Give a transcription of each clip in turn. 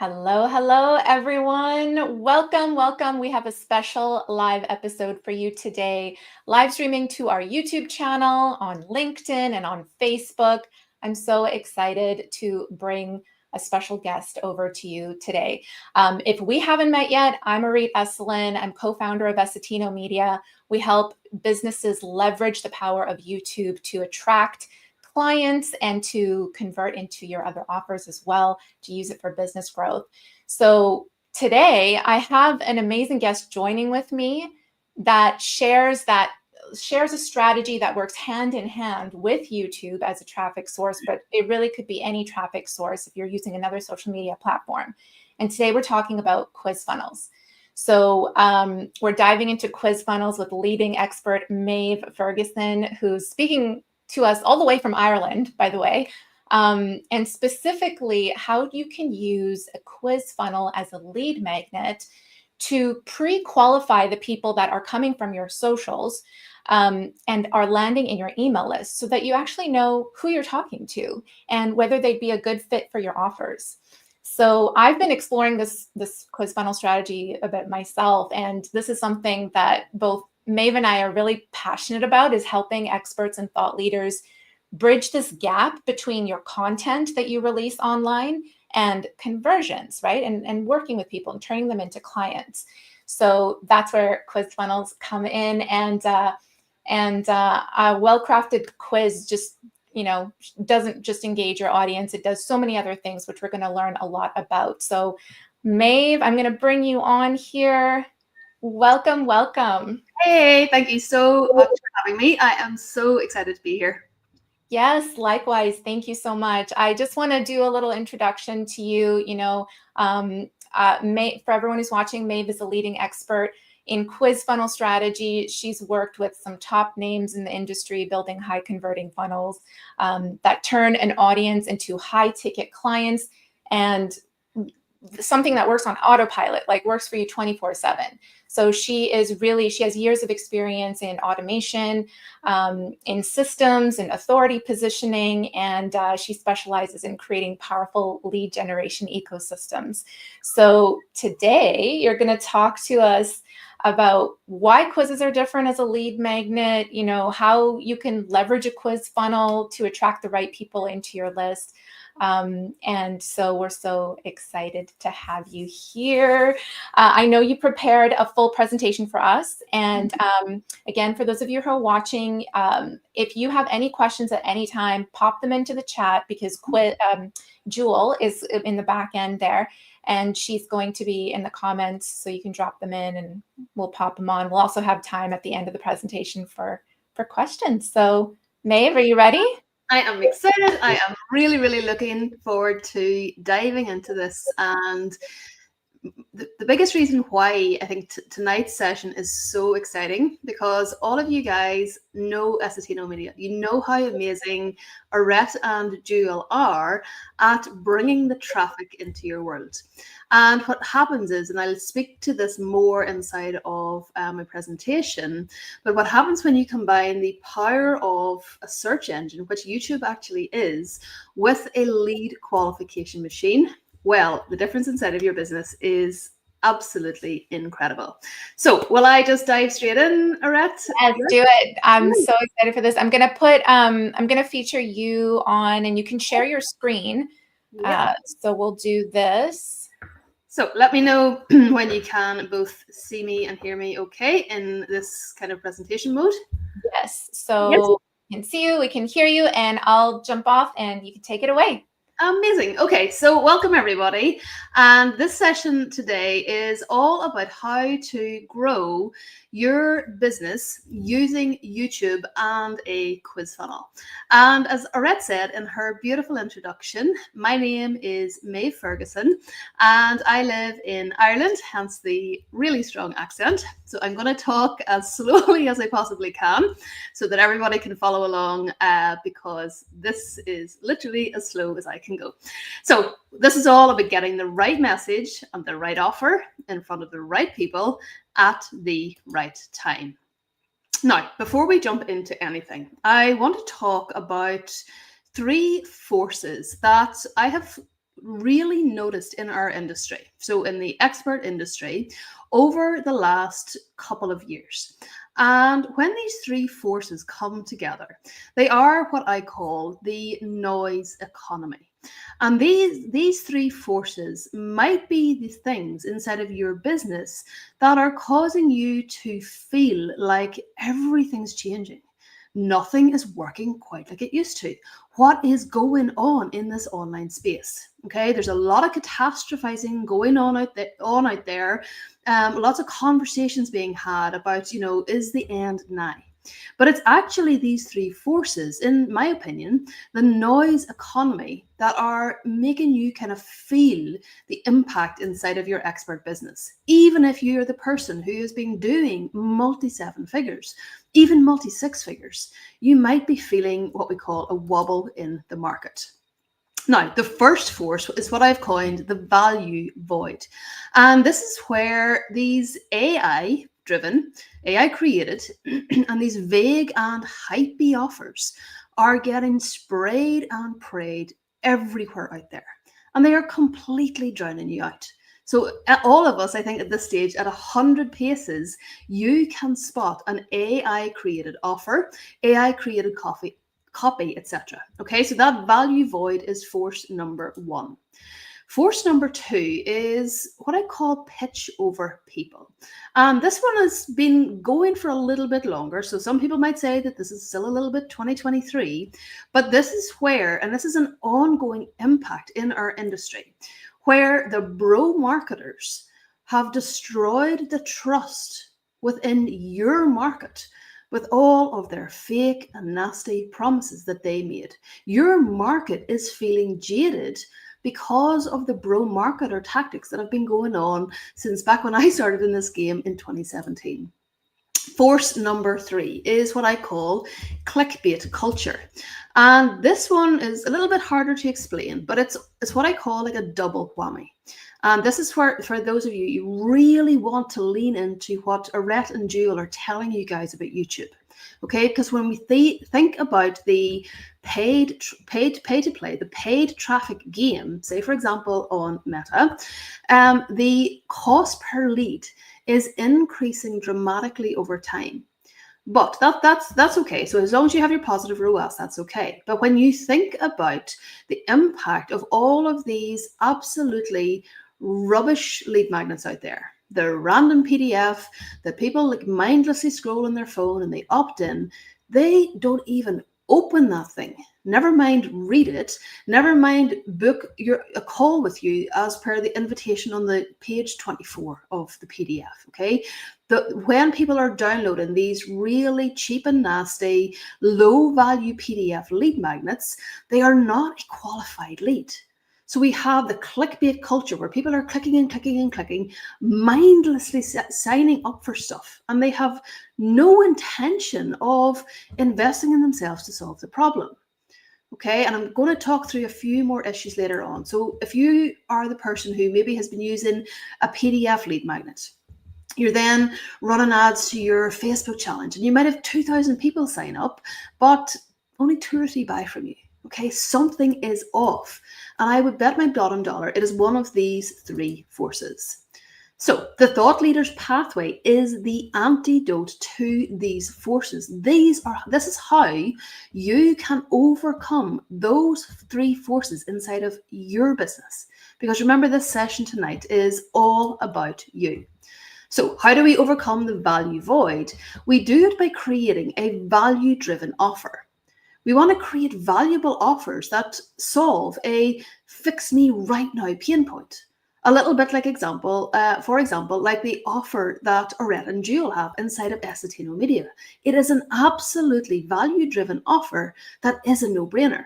Hello, everyone. Welcome. We have a special live episode for you today, live streaming to our YouTube channel, on LinkedIn, and on Facebook. I'm so excited to bring a special guest over to you today. If we haven't met yet, I'm Auret Esselen. I'm co-founder of Essetino Media. We help businesses leverage the power of YouTube to attract clients and to convert into your other offers as well, to use it for business growth. So today I have an amazing guest joining with me that shares a strategy that works hand in hand with YouTube as a traffic source, but it really could be any traffic source if you're using another social media platform. And today we're talking about quiz funnels. So we're diving into quiz funnels with leading expert Maeve Ferguson, who's speaking to us all the way from Ireland, by the way, and specifically how you can use a quiz funnel as a lead magnet to pre-qualify the people that are coming from your socials and are landing in your email list so that you actually know who you're talking to and whether they'd be a good fit for your offers. So I've been exploring this quiz funnel strategy a bit myself, and this is something that both Maeve and I are really passionate about, is helping experts and thought leaders bridge this gap between your content that you release online and conversions, right? And working with people and turning them into clients. So that's where quiz funnels come in, and a well-crafted quiz just doesn't just engage your audience. It does so many other things, which we're going to learn a lot about. So Maeve, I'm going to bring you on here. Welcome. Hey, thank you so much for having me. I am so excited to be here. Yes, likewise. Thank you so much. I just want to do a little introduction to you. For everyone who's watching, Maeve is a leading expert in quiz funnel strategy. She's worked with some top names in the industry, building high converting funnels that turn an audience into high ticket clients, and something that works on autopilot, like works for you 24/7. So she has years of experience in automation, in systems and authority positioning, and she specializes in creating powerful lead generation ecosystems. So today you're going to talk to us about why quizzes are different as a lead magnet, how you can leverage a quiz funnel to attract the right people into your list. And so we're so excited to have you here. I know you prepared a full presentation for us. And again, for those of you who are watching, if you have any questions at any time, pop them into the chat, because Jewel is in the back end there, and she's going to be in the comments, so you can drop them in and we'll pop them on. We'll also have time at the end of the presentation for questions. So Maeve, are you ready? I am excited. I am really, really looking forward to diving into this. And the biggest reason why I think tonight's session is so exciting, because all of you guys know Essetino Media. You know how amazing Auret and Jewel are at bringing the traffic into your world. And what happens is, and I'll speak to this more inside of my presentation, but what happens when you combine the power of a search engine, which YouTube actually is, with a lead qualification machine, well, the difference inside of your business is absolutely incredible. So will I just dive straight in, Auret? Yes, do it. I'm so excited for this. I'm gonna feature you on, and you can share your screen. Yeah. So we'll do this. So let me know when you can both see me and hear me okay in this kind of presentation mode. Yes. So we can see you, we can hear you, and I'll jump off and you can take it away. Amazing. Okay, so welcome everybody. And this session today is all about how to grow your business using YouTube and a quiz funnel. And as Auret said in her beautiful introduction, my name is Maeve Ferguson and I live in Ireland, hence the really strong accent. So I'm going to talk as slowly as I possibly can so that everybody can follow along, because this is literally as slow as I can go. So this is all about getting the right message and the right offer in front of the right people at the right time. Now, before we jump into anything, I want to talk about three forces that I have really noticed in our industry, so in the expert industry, over the last couple of years. And when these three forces come together, they are what I call the noise economy. And these three forces might be the things inside of your business that are causing you to feel like everything's changing. Nothing is working quite like it used to. What is going on in this online space? Okay, there's a lot of catastrophizing going on out there. Lots of conversations being had about, is the end nigh? But it's actually these three forces, in my opinion, the noise economy, that are making you kind of feel the impact inside of your expert business. Even if you're the person who has been doing multi-seven figures, even multi-six figures, you might be feeling what we call a wobble in the market. Now, the first force is what I've coined the value void. And this is where these AI-driven, AI-created, and these vague and hypey offers are getting sprayed and prayed everywhere out there. And they are completely drowning you out. So all of us, I think at this stage, at 100 paces, you can spot an AI-created offer, AI-created copy, etc. Okay, so that value void is force number one. Force number two is what I call pitch over people. And this one has been going for a little bit longer. So some people might say that this is still a little bit 2023, but this is where, and this is an ongoing impact in our industry, where the bro marketers have destroyed the trust within your market with all of their fake and nasty promises that they made. Your market is feeling jaded because of the bro marketer tactics that have been going on since back when I started in this game in 2017. Force number three is what I call clickbait culture. And this one is a little bit harder to explain, but it's what I call like a double whammy. And this is where, for those of you really want to lean into what Auret and Jewel are telling you guys about YouTube. Okay, because when we think about the paid to play, the paid traffic game, say for example on Meta, the cost per lead is increasing dramatically over time. But that's okay. So as long as you have your positive ROAS, that's okay. But when you think about the impact of all of these absolutely rubbish lead magnets out there, the random PDF that people like mindlessly scroll on their phone and they opt in, they don't even open that thing. Never mind read it. Never mind book a call with you as per the invitation on the page 24 of the PDF. Okay, when people are downloading these really cheap and nasty, low value PDF lead magnets, they are not a qualified lead. So we have the clickbait culture where people are clicking and clicking and clicking, mindlessly signing up for stuff, and they have no intention of investing in themselves to solve the problem. Okay, and I'm going to talk through a few more issues later on. So if you are the person who maybe has been using a PDF lead magnet, you're then running ads to your Facebook challenge, and you might have 2,000 people sign up, but only 2 or 3 buy from you. Okay, something is off. And I would bet my bottom dollar it is one of these three forces. So the thought leader's pathway is the antidote to these forces. This is how you can overcome those three forces inside of your business. Because remember, this session tonight is all about you. So how do we overcome the value void? We do it by creating a value-driven offer. We want to create valuable offers that solve a fix me right now pain point. A little bit like for example, like the offer that Auret and Jewel have inside of Essetino Media. It is an absolutely value-driven offer that is a no-brainer.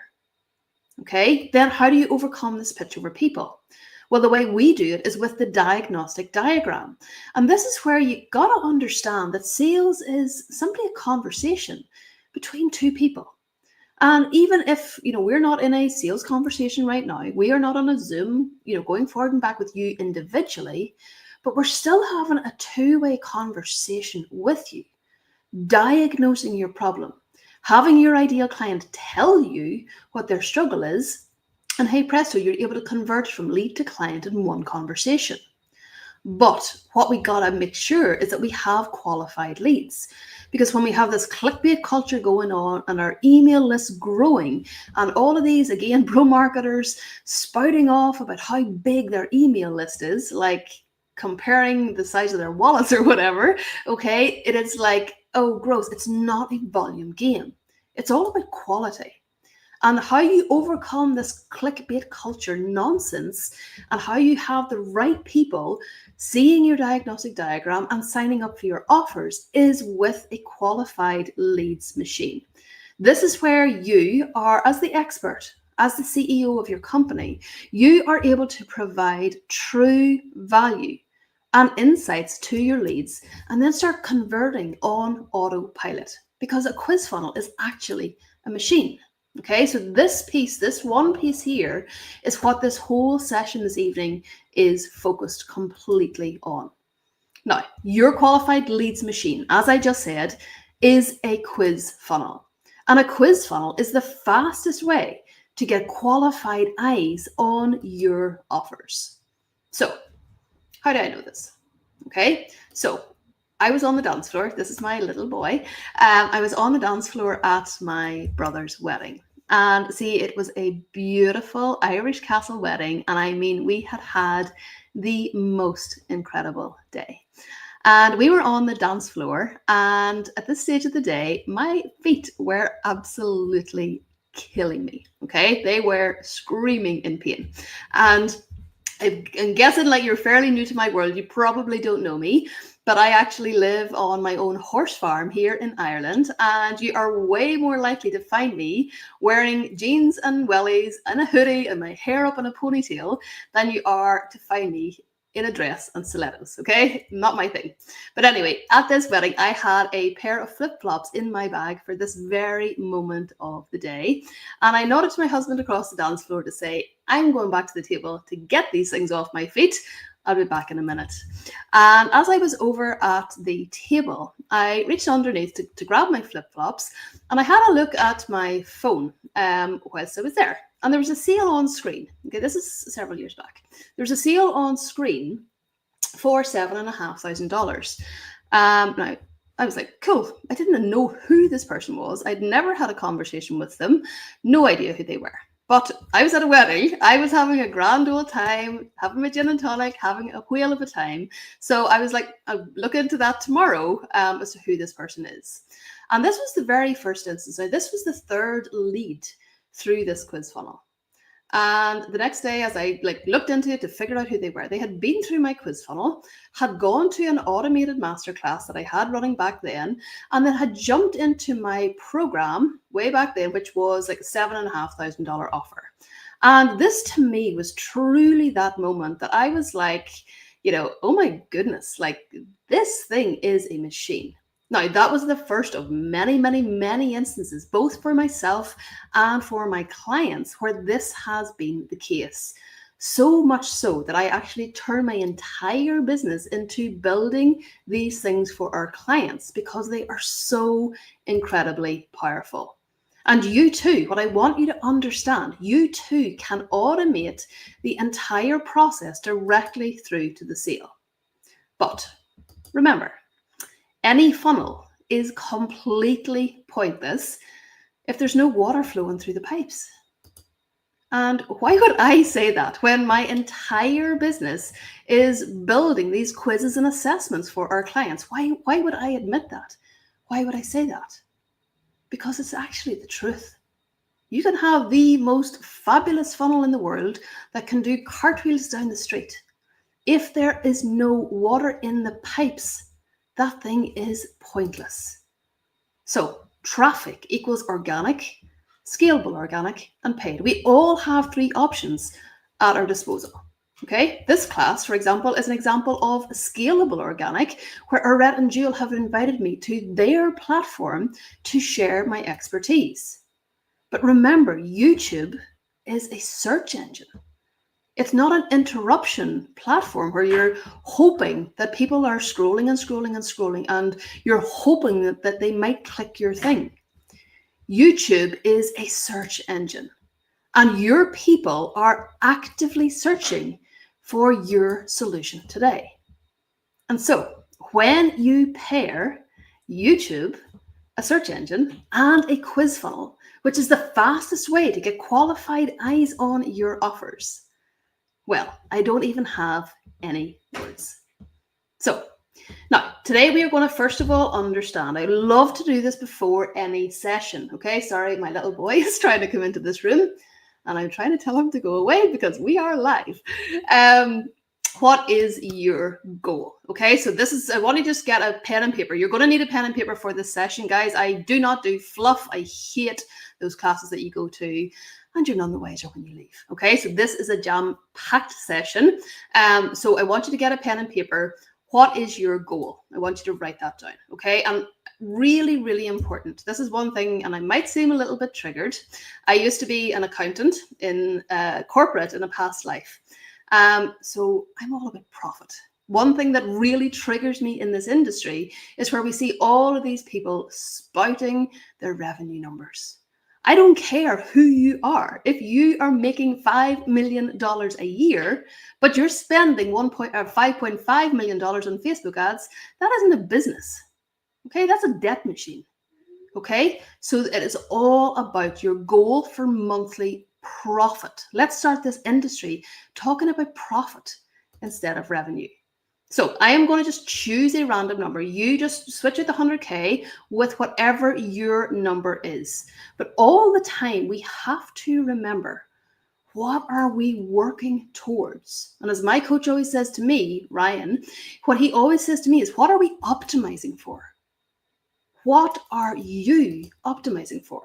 Okay, then how do you overcome this pitch over people? Well, the way we do it is with the diagnostic diagram. And this is where you got to understand that sales is simply a conversation between two people. And even if, we're not in a sales conversation right now, we are not on a Zoom, going forward and back with you individually, but we're still having a two-way conversation with you, diagnosing your problem, having your ideal client tell you what their struggle is, And hey presto, you're able to convert from lead to client in one conversation. But what we gotta make sure is that we have qualified leads. Because when we have this clickbait culture going on and our email list growing, and all of these, again, pro marketers spouting off about how big their email list is, like comparing the size of their wallets or whatever, okay, it is like, oh, gross. It's not a volume game. It's all about quality. And how you overcome this clickbait culture nonsense and how you have the right people seeing your diagnostic diagram and signing up for your offers is with a qualified leads machine. This is where you are, as the expert, as the CEO of your company, you are able to provide true value and insights to your leads and then start converting on autopilot, because a quiz funnel is actually a machine. Okay, so this piece, this one piece here, is what this whole session this evening is focused completely on. Now, your qualified leads machine, as I just said, is a quiz funnel. And a quiz funnel is the fastest way to get qualified eyes on your offers. So, how do I know this? Okay, so I was on the dance floor. This is my little boy. I was on the dance floor at my brother's wedding. And see, it was a beautiful Irish castle wedding. And I mean, we had the most incredible day. And we were on the dance floor. And at this stage of the day, my feet were absolutely killing me. Okay, they were screaming in pain. And I'm guessing, like, you're fairly new to my world. You probably don't know me, but I actually live on my own horse farm here in Ireland, and you are way more likely to find me wearing jeans and wellies and a hoodie and my hair up in a ponytail than you are to find me in a dress and stilettos. Okay, not my thing. But anyway, at this wedding, I had a pair of flip-flops in my bag for this very moment of the day. And I nodded to my husband across the dance floor to say, I'm going back to the table to get these things off my feet. I'll be back in a minute. And as I was over at the table, I reached underneath to grab my flip-flops, and I had a look at my phone whilst I was there. And there was a sale on screen. Okay, this is several years back. There was a sale on screen for $7,500. Now, I was like, cool. I didn't know who this person was. I'd never had a conversation with them. No idea who they were. But I was at a wedding. I was having a grand old time, having my gin and tonic, having a whale of a time. So I was like, I'll look into that tomorrow as to who this person is. And this was the very first instance. Now, this was the third lead through this quiz funnel. And the next day, as I looked into it to figure out who they were, they had been through my quiz funnel, had gone to an automated masterclass that I had running back then, and then had jumped into my program way back then, which was like a $7,500 offer. And this to me was truly that moment that I was like, oh my goodness, like, this thing is a machine. Now, that was the first of many, many, many instances, both for myself and for my clients, where this has been the case. So much so that I actually turned my entire business into building these things for our clients because they are so incredibly powerful. And you too, what I want you to understand, you too can automate the entire process directly through to the sale. But remember, any funnel is completely pointless if there's no water flowing through the pipes. And why would I say that when my entire business is building these quizzes and assessments for our clients? Why would I admit that? Why would I say that? Because it's actually the truth. You can have the most fabulous funnel in the world that can do cartwheels down the street. If there is no water in the pipes, that thing is pointless. So traffic equals organic, scalable organic, and paid. We all have three options at our disposal. Okay, this class, for example, is an example of scalable organic, where Auret and Jewel have invited me to their platform to share my expertise. But remember, YouTube is a search engine. It's not an interruption platform where you're hoping that people are scrolling and scrolling and scrolling, and you're hoping that they might click your thing. YouTube is a search engine. And your people are actively searching for your solution today. And so when you pair YouTube, a search engine, and a quiz funnel, which is the fastest way to get qualified eyes on your offers, well, I don't even have any words. So now, today we are going to first of all understand. I love to do this before any session. Okay, sorry, my little boy is trying to come into this room and I'm trying to tell him to go away because we are live. What is your goal? Okay, so this is, I want to just get a pen and paper. You're going to need a pen and paper for this session, guys. I do not do fluff. I hate those classes that you go to and you're none the wiser when you leave. Okay, so this is a jam-packed session. So I want you to get a pen and paper. What is your goal? I want you to write that down, okay? And really, really important. This is one thing, and I might seem a little bit triggered. I used to be an accountant in corporate in a past life. So I'm all about profit. One thing that really triggers me in this industry is where we see all of these people spouting their revenue numbers. I don't care who you are. If you are making $5 million a year, but you're spending $5.5 million on Facebook ads, that isn't a business. Okay, that's a debt machine. Okay, so it is all about your goal for monthly profit. Let's start this industry talking about profit instead of revenue. So I am going to just choose a random number. You just switch out the 100K with whatever your number is. But all the time, we have to remember, what are we working towards? And as my coach always says to me, Ryan, what he always says to me is, what are we optimizing for? What are you optimizing for?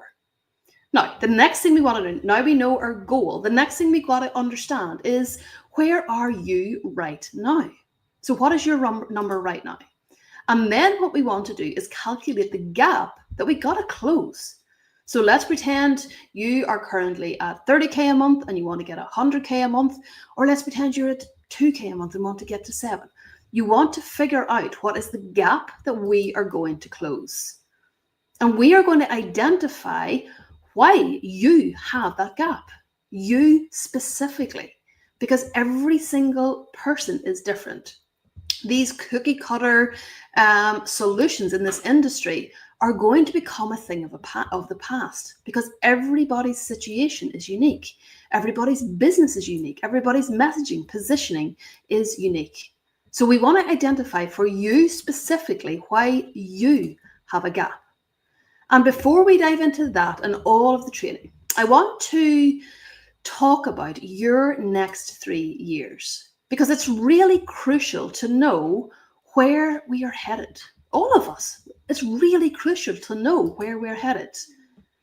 Now, the next thing we want to do, now we know our goal, the next thing we got to understand is, where are you right now? So what is your number right now? And then what we want to do is calculate the gap that we got to close. So let's pretend you are currently at 30K a month and you want to get 100K a month, or let's pretend you're at 2K a month and want to get to 7. You want to figure out what is the gap that we are going to close. And we are going to identify why you have that gap, you specifically, because every single person is different. These cookie cutter solutions in this industry are going to become a thing of the past, because everybody's situation is unique. Everybody's business is unique. Everybody's messaging, positioning is unique. So we want to identify for you specifically why you have a gap. And before we dive into that and all of the training, I want to talk about your next 3 years, because it's really crucial to know where we are headed. All of us, it's really crucial to know where we're headed,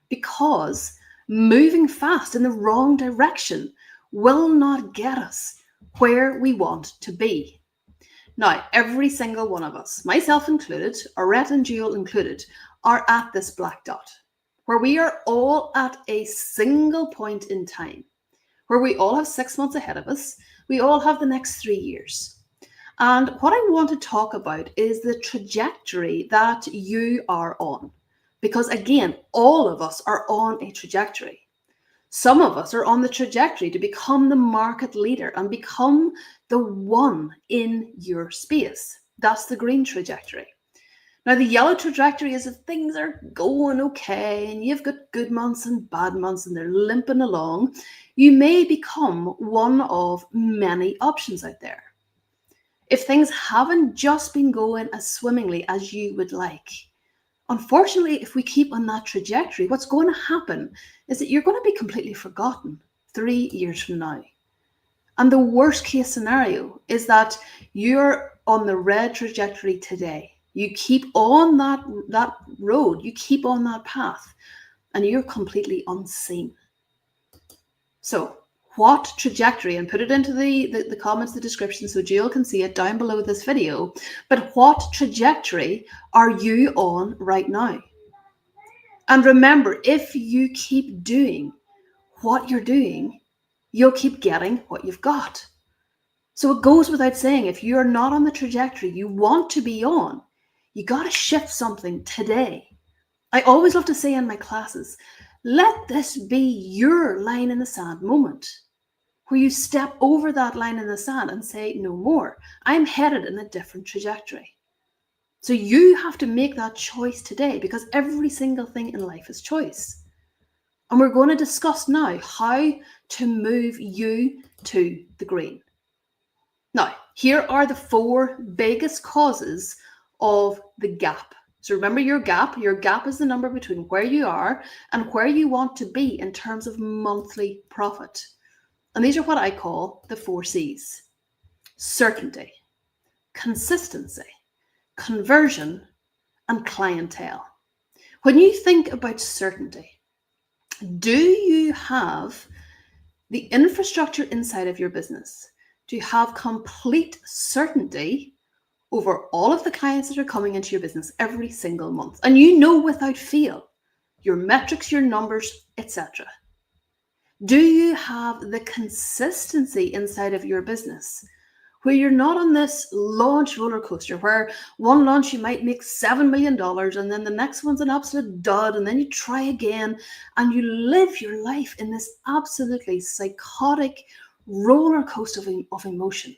because moving fast in the wrong direction will not get us where we want to be. Now, every single one of us, myself included, Auret and Jewel included, are at this black dot, where we are all at a single point in time, where we all have 6 months ahead of us. We all have the next 3 years. And what I want to talk about is the trajectory that you are on. Because again, all of us are on a trajectory. Some of us are on the trajectory to become the market leader and become the one in your space. That's the green trajectory. Now, the yellow trajectory is if things are going okay and you've got good months and bad months and they're limping along, you may become one of many options out there. If things haven't just been going as swimmingly as you would like, unfortunately, if we keep on that trajectory, what's going to happen is that you're going to be completely forgotten 3 years from now. And the worst case scenario is that you're on the red trajectory today. You keep on that road, you keep on that path, and you're completely unseen. So what trajectory, and put it into the comments, the description, so Jill can see it down below this video, but what trajectory are you on right now? And remember, if you keep doing what you're doing, you'll keep getting what you've got. So it goes without saying, if you're not on the trajectory you want to be on, you got to shift something today. I always love to say in my classes, Let this be your line in the sand moment, where you step over that line in the sand and say, no more. I'm headed in a different trajectory. So you have to make that choice today, because every single thing in life is choice. And we're going to discuss now how to move you to the green. Now, here are the 4 biggest causes of the gap. So remember your gap. Your gap is the number between where you are and where you want to be in terms of monthly profit. And these are what I call the 4 C's: certainty, consistency, conversion, and clientele. When you think about certainty, do you have the infrastructure inside of your business? Do you have complete certainty over all of the clients that are coming into your business every single month? And you know without fail your metrics, your numbers, etc. Do you have the consistency inside of your business, where you're not on this launch roller coaster where one launch you might make $7 million and then the next one's an absolute dud, and then you try again and you live your life in this absolutely psychotic roller coaster of emotion?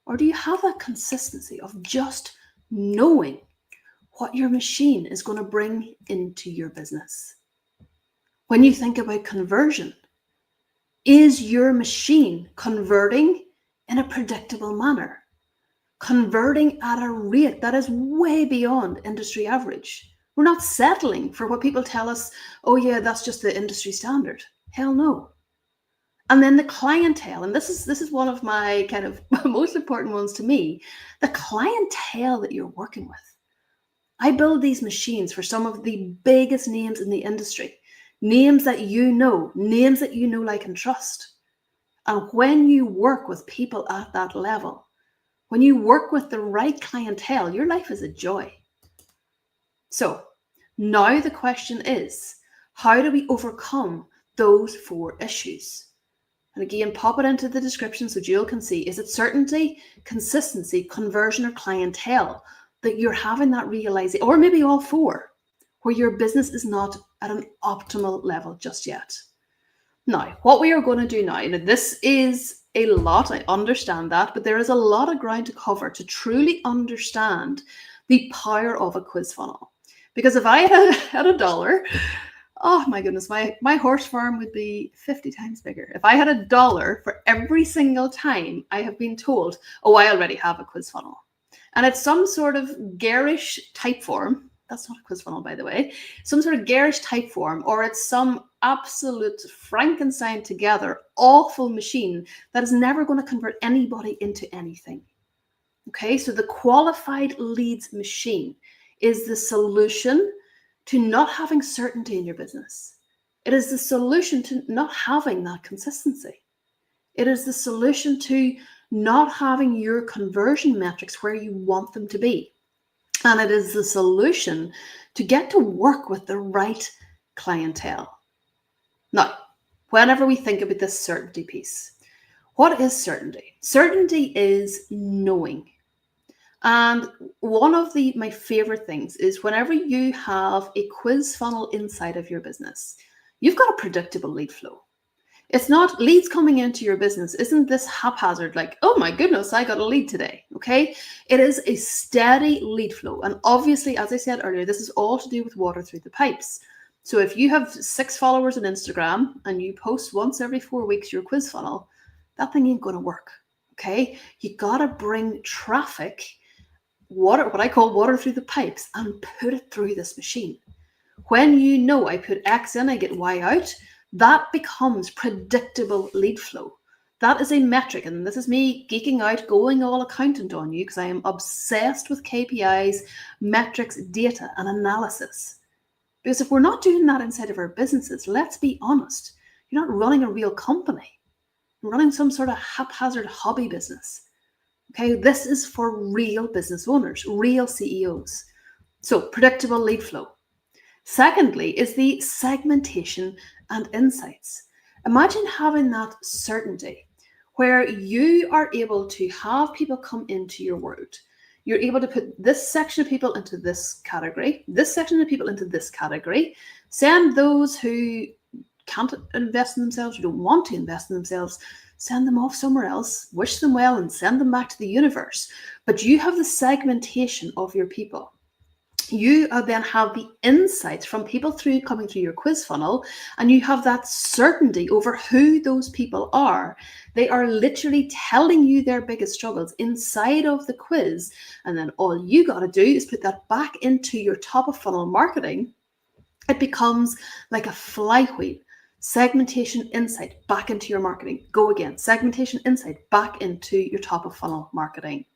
Or do you have that consistency of just knowing what your machine is going to bring into your business? When you think about conversion, is your machine converting in a predictable manner, converting at a rate that is way beyond industry average? We're not settling for what people tell us, oh yeah, that's just the industry standard. Hell no. And then the clientele, and this is one of my kind of most important ones to me, the clientele that you're working with. I build these machines for some of the biggest names in the industry, names that you know, like, and trust. And when you work with people at that level, when you work with the right clientele, your life is a joy. So now the question is, how do we overcome those 4 issues? And again, pop it into the description so Jill can see. Is it certainty, consistency, conversion, or clientele that you're having that realization, or maybe all 4, where your business is not at an optimal level just yet? Now, what we are going to do now, and this is a lot, I understand that, but there is a lot of ground to cover to truly understand the power of a quiz funnel. Because if I had $1, oh my goodness, my horse farm would be 50 times bigger. If I had $1 for every single time I have been told, oh, I already have a quiz funnel, and it's some sort of garish type form. That's not a quiz funnel, by the way. Some sort of garish type form, or it's some absolute Frankenstein together awful machine that is never going to convert anybody into anything. Okay, so the qualified leads machine is the solution to not having certainty in your business. It is the solution to not having that consistency. It is the solution to not having your conversion metrics where you want them to be. And it is the solution to get to work with the right clientele. Now, whenever we think about this certainty piece, what is certainty? Certainty is knowing. And one of my favorite things is whenever you have a quiz funnel inside of your business, you've got a predictable lead flow. It's not leads coming into your business. Isn't this haphazard, like, oh my goodness, I got a lead today, okay? It is a steady lead flow. And obviously, as I said earlier, this is all to do with water through the pipes. So if you have 6 followers on Instagram and you post once every 4 weeks your quiz funnel, that thing ain't going to work, okay? You got to bring traffic, water, what I call water through the pipes, and put it through this machine. When you know I put X in, I get Y out, that becomes predictable lead flow. That is a metric, and this is me geeking out, going all accountant on you, because I am obsessed with KPIs, metrics, data, and analysis. Because if we're not doing that inside of our businesses, let's be honest, you're not running a real company. You're running some sort of haphazard hobby business. Okay, this is for real business owners, real CEOs. So predictable lead flow. Secondly is the segmentation and insights. Imagine having that certainty where you are able to have people come into your world. You're able to put this section of people into this category, this section of people into this category, send those who can't invest in themselves, who don't want to invest in themselves, send them off somewhere else, wish them well, and send them back to the universe. But you have the segmentation of your people. You then have the insights from people coming through your quiz funnel, and you have that certainty over who those people are. They are literally telling you their biggest struggles inside of the quiz, and then all you got to do is put that back into your top of funnel marketing. It becomes like a flywheel. Segmentation insight back into your marketing. Go again. Segmentation insight back into your top of funnel marketing.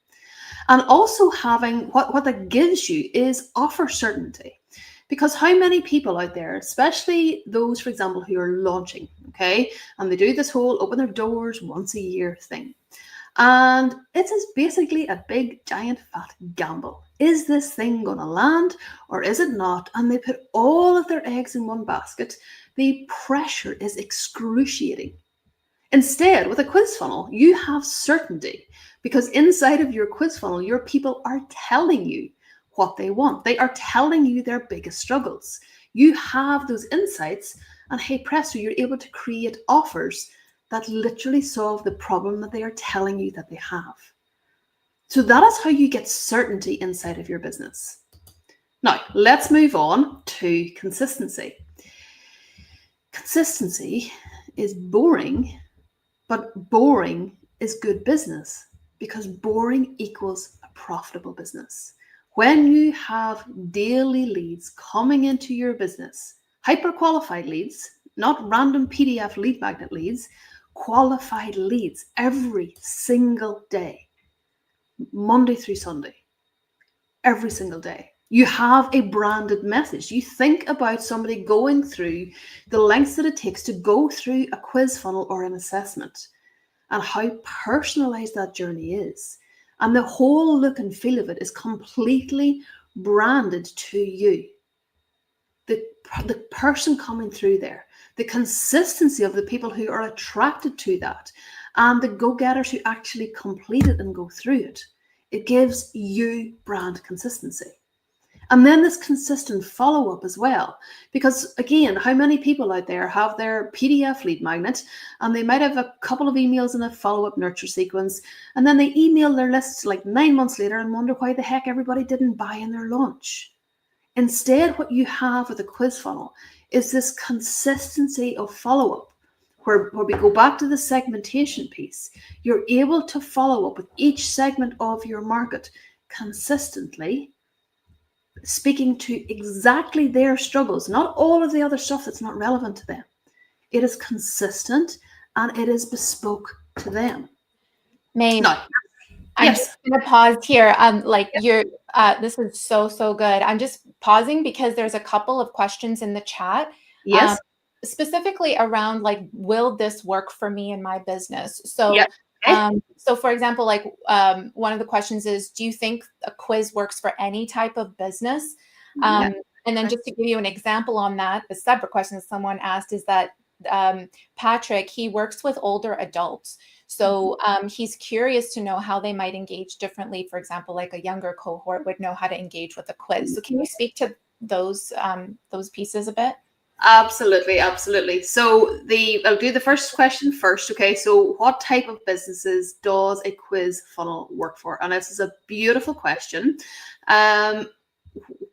And also having what that gives you is offer certainty. Because how many people out there, especially those, for example, who are launching, okay, and they do this whole open their doors once a year thing. And it is basically a big, giant, fat gamble. Is this thing going to land or is it not? And they put all of their eggs in one basket. The pressure is excruciating. Instead, with a quiz funnel, you have certainty, because inside of your quiz funnel, your people are telling you what they want. They are telling you their biggest struggles. You have those insights, and hey presto, you're able to create offers that literally solve the problem that they are telling you that they have. So that is how you get certainty inside of your business. Now, let's move on to consistency. Consistency is boring, but boring is good business, because boring equals a profitable business. When you have daily leads coming into your business, hyper-qualified leads, not random PDF lead magnet leads, qualified leads every single day, Monday through Sunday, every single day. You have a branded message. You think about somebody going through the lengths that it takes to go through a quiz funnel or an assessment, and how personalized that journey is. And the whole look and feel of it is completely branded to you. The person coming through there, the consistency of the people who are attracted to that, and the go-getters who actually complete it and go through it. It gives you brand consistency. And then this consistent follow-up as well. Because again, how many people out there have their PDF lead magnet, and they might have a couple of emails in a follow-up nurture sequence, and then they email their lists like 9 months later and wonder why the heck everybody didn't buy in their launch. Instead, what you have with a quiz funnel is this consistency of follow-up, where we go back to the segmentation piece. You're able to follow up with each segment of your market consistently, speaking to exactly their struggles, not all of the other stuff that's not relevant to them. It is consistent and it is bespoke to them. Maeve, No. I'm Yes. just going to pause here. This is so good. I'm just pausing because there's a couple of questions in the chat. Yes. Specifically around like, will this work for me in my business? So, Yep. Okay. so for example, like one of the questions is, do you think a quiz works for any type of business? Yep. And then just to give you an example on that, the separate question that someone asked is that Patrick, he works with older adults. So he's curious to know how they might engage differently. For example, like a younger cohort would know how to engage with a quiz. So can you speak to those pieces a bit? Absolutely. So I'll do the first question first. Okay. So what type of businesses does a quiz funnel work for? And this is a beautiful question.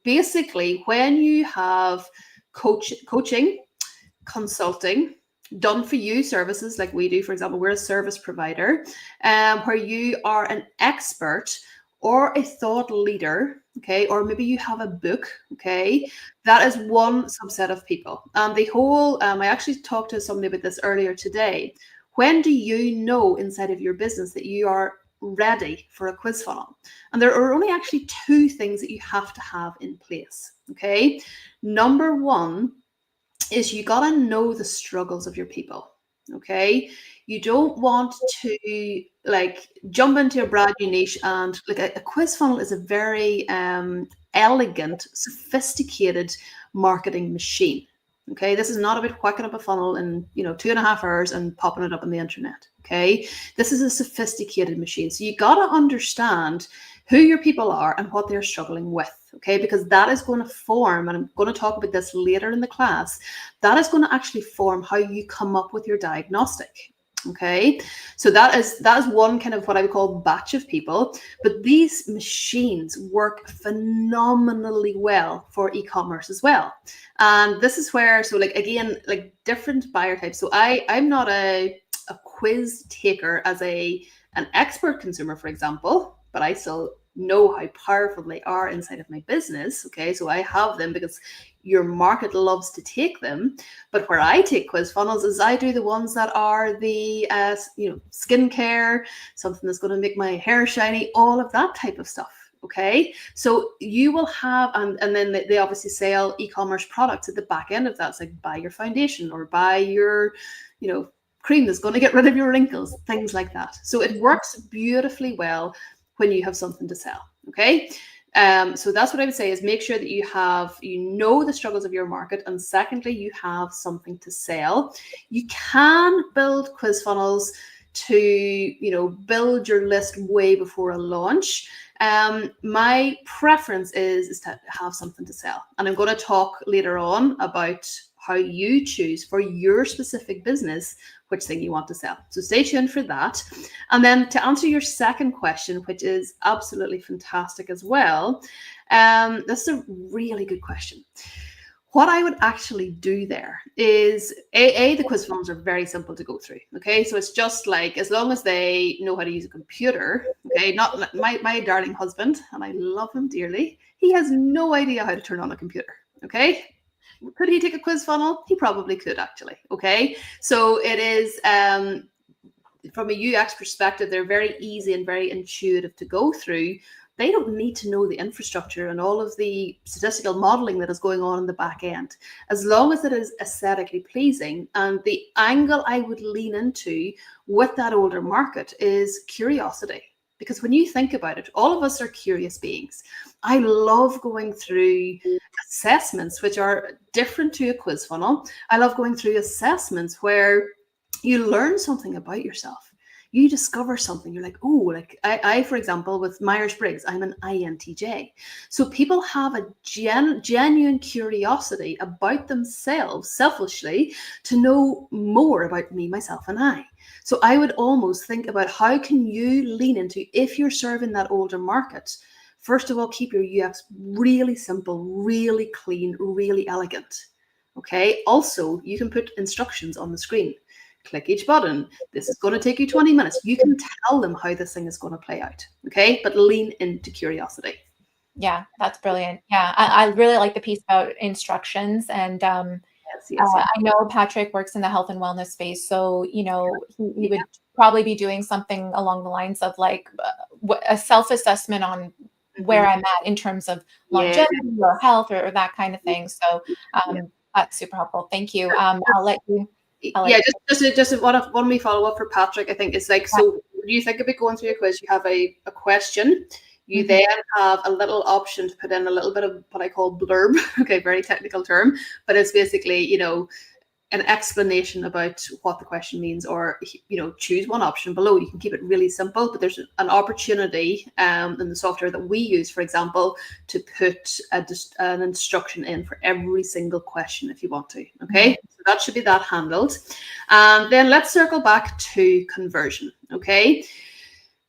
Basically, when you have coaching, consulting, done for you services like we do, for example, we're a service provider, where you are an expert or a thought leader, okay, or maybe you have a book, okay, that is one subset of people. And the whole, I actually talked to somebody about this earlier today. When do you know inside of your business that you are ready for a quiz funnel? And there are only actually two things that you have to have in place, okay? Number one is you got to know the struggles of your people, okay? You don't want to like jump into a brand new niche, and like a quiz funnel is a very elegant, sophisticated marketing machine. Okay, this is not about whacking up a funnel in 2.5 hours and popping it up on the internet. Okay, this is a sophisticated machine. So you got to understand who your people are and what they're struggling with, okay? Because that is going to form, and I'm going to talk about this later in the class, that is going to actually form how you come up with your diagnostic. Okay, so that is one kind of what I would call batch of people, but these machines work phenomenally well for e-commerce as well. And this is where, so like again, like different buyer types. So I'm not a quiz taker as an expert consumer, for example, but I still know how powerful they are inside of my business. Okay, so I have them because your market loves to take them. But where I take quiz funnels is I do the ones that are the skincare, something that's going to make my hair shiny, all of that type of stuff. Okay, so you will have, and then they obviously sell e-commerce products at the back end of that. It's like buy your foundation or buy your, cream that's going to get rid of your wrinkles, things like that. So it works beautifully well when you have something to sell. Okay. So that's what I would say is make sure that you know the struggles of your market. And secondly, you have something to sell. You can build quiz funnels to, build your list way before a launch. My preference is to have something to sell. And I'm going to talk later on about how you choose for your specific business which thing you want to sell. So stay tuned for that. And then to answer your second question, which is absolutely fantastic as well, that's a really good question. What I would actually do there is, the quiz forms are very simple to go through. Okay, so it's just like, as long as they know how to use a computer. Okay, not my darling husband, and I love him dearly. He has no idea how to turn on a computer. Okay, could he take a quiz funnel? He probably could, actually. Okay, so it is from a UX perspective, they're very easy and very intuitive to go through. They don't need to know the infrastructure and all of the statistical modeling that is going on in the back end, as long as it is aesthetically pleasing. And the angle I would lean into with that older market is curiosity. Because when you think about it, all of us are curious beings. I love going through assessments, which are different to a quiz funnel. I love going through assessments where you learn something about yourself. You discover something. You're like, oh, like I, for example, with Myers-Briggs, I'm an INTJ. So people have a genuine curiosity about themselves, selfishly, to know more about me, myself, and I. So I would almost think about how can you lean into, if you're serving that older market, first of all, keep your UX really simple, really clean, really elegant. Okay. Also, you can put instructions on the screen. Click each button. This is going to take you 20 minutes. You can tell them how this thing is going to play out. Okay. But lean into curiosity. Yeah, that's brilliant. Yeah, I really like the piece about instructions. And Yes. I know Patrick works in the health and wellness space. So, he would probably be doing something along the lines of like a self-assessment on where I'm at in terms of longevity or health or that kind of thing. So that's super helpful. Thank you. I'll let you. Just one me follow up for Patrick. I think it's like, so when you think about going through a quiz, you have a question. You then have a little option to put in a little bit of what I call blurb. Okay, very technical term, but it's basically, an explanation about what the question means, or, choose one option below. You can keep it really simple, but there's an opportunity in the software that we use, for example, to put an instruction in for every single question if you want to. Okay, so that should be that handled. And then let's circle back to conversion. Okay,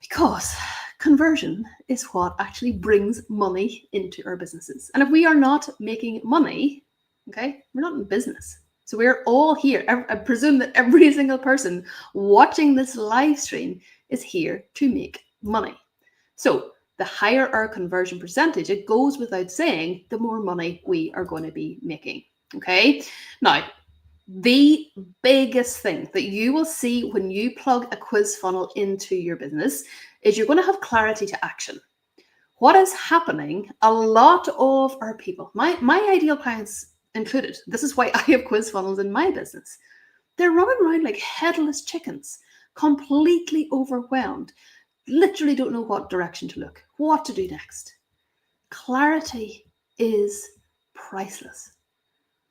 because conversion is what actually brings money into our businesses. And if we are not making money, okay, we're not in business. So we're all here. I presume that every single person watching this live stream is here to make money. So the higher our conversion percentage, it goes without saying, the more money we are going to be making. Okay. Now, the biggest thing that you will see when you plug a quiz funnel into your business is you're going to have clarity to action. What is happening? A lot of our people, my ideal clients included, this is why I have quiz funnels in my business. They're running around like headless chickens, completely overwhelmed, literally don't know what direction to look, what to do next. Clarity is priceless.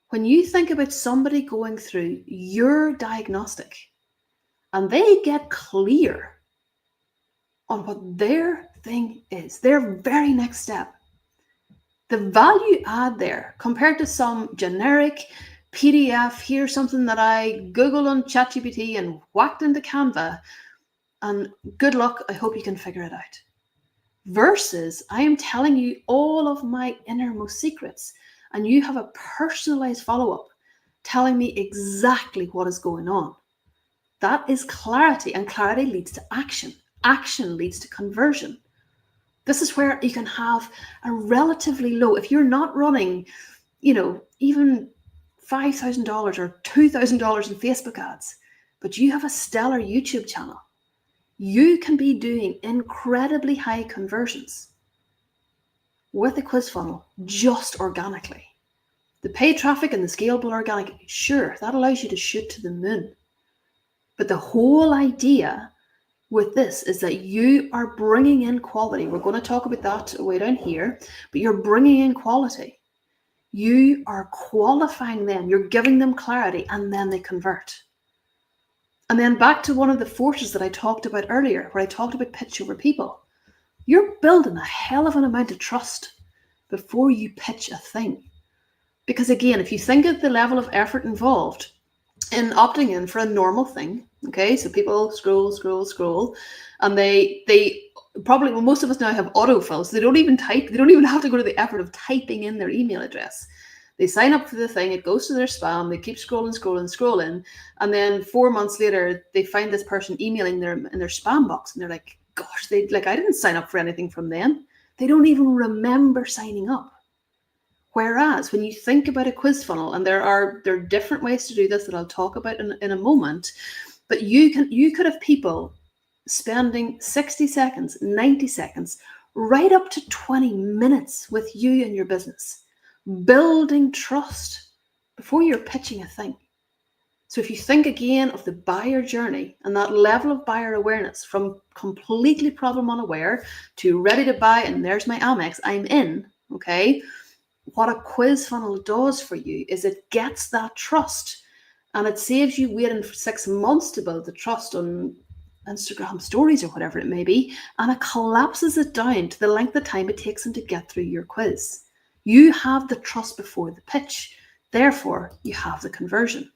When you think about somebody going through your diagnostic and they get clear, on what their thing is, their very next step. The value add there compared to some generic PDF, here's something that I Googled on ChatGPT and whacked into Canva, and good luck, I hope you can figure it out. Versus, I am telling you all of my innermost secrets, and you have a personalized follow-up telling me exactly what is going on. That is clarity, and clarity leads to action. Action leads to conversion. This is where you can have a relatively low, if you're not running, even $5,000 or $2,000 in Facebook ads, but you have a stellar YouTube channel, you can be doing incredibly high conversions with a quiz funnel just organically. The paid traffic and the scalable organic, sure, that allows you to shoot to the moon. But the whole idea with this is that you are bringing in quality. We're going to talk about that way down here, but you're bringing in quality. You are qualifying them, you're giving them clarity, and then they convert. And then back to one of the forces that I talked about earlier, where I talked about pitch over people. You're building a hell of an amount of trust before you pitch a thing. Because again, if you think of the level of effort involved in opting in for a normal thing, okay, so people scroll, and they probably, well, most of us now have autofill, so they don't even type, they don't even have to go to the effort of typing in their email address. They sign up for the thing, it goes to their spam, they keep scrolling, and then 4 months later, they find this person emailing them in their spam box, and they're like, gosh, I didn't sign up for anything from them. They don't even remember signing up. Whereas when you think about a quiz funnel, and there are different ways to do this that I'll talk about in a moment, but you could have people spending 60 seconds, 90 seconds, right up to 20 minutes with you and your business, building trust before you're pitching a thing. So if you think again of the buyer journey and that level of buyer awareness from completely problem unaware to ready to buy, and there's my Amex, I'm in, okay? What a quiz funnel does for you is it gets that trust, and it saves you waiting for 6 months to build the trust on Instagram stories or whatever it may be, and it collapses it down to the length of time it takes them to get through your quiz. You have the trust before the pitch, therefore you have the conversion.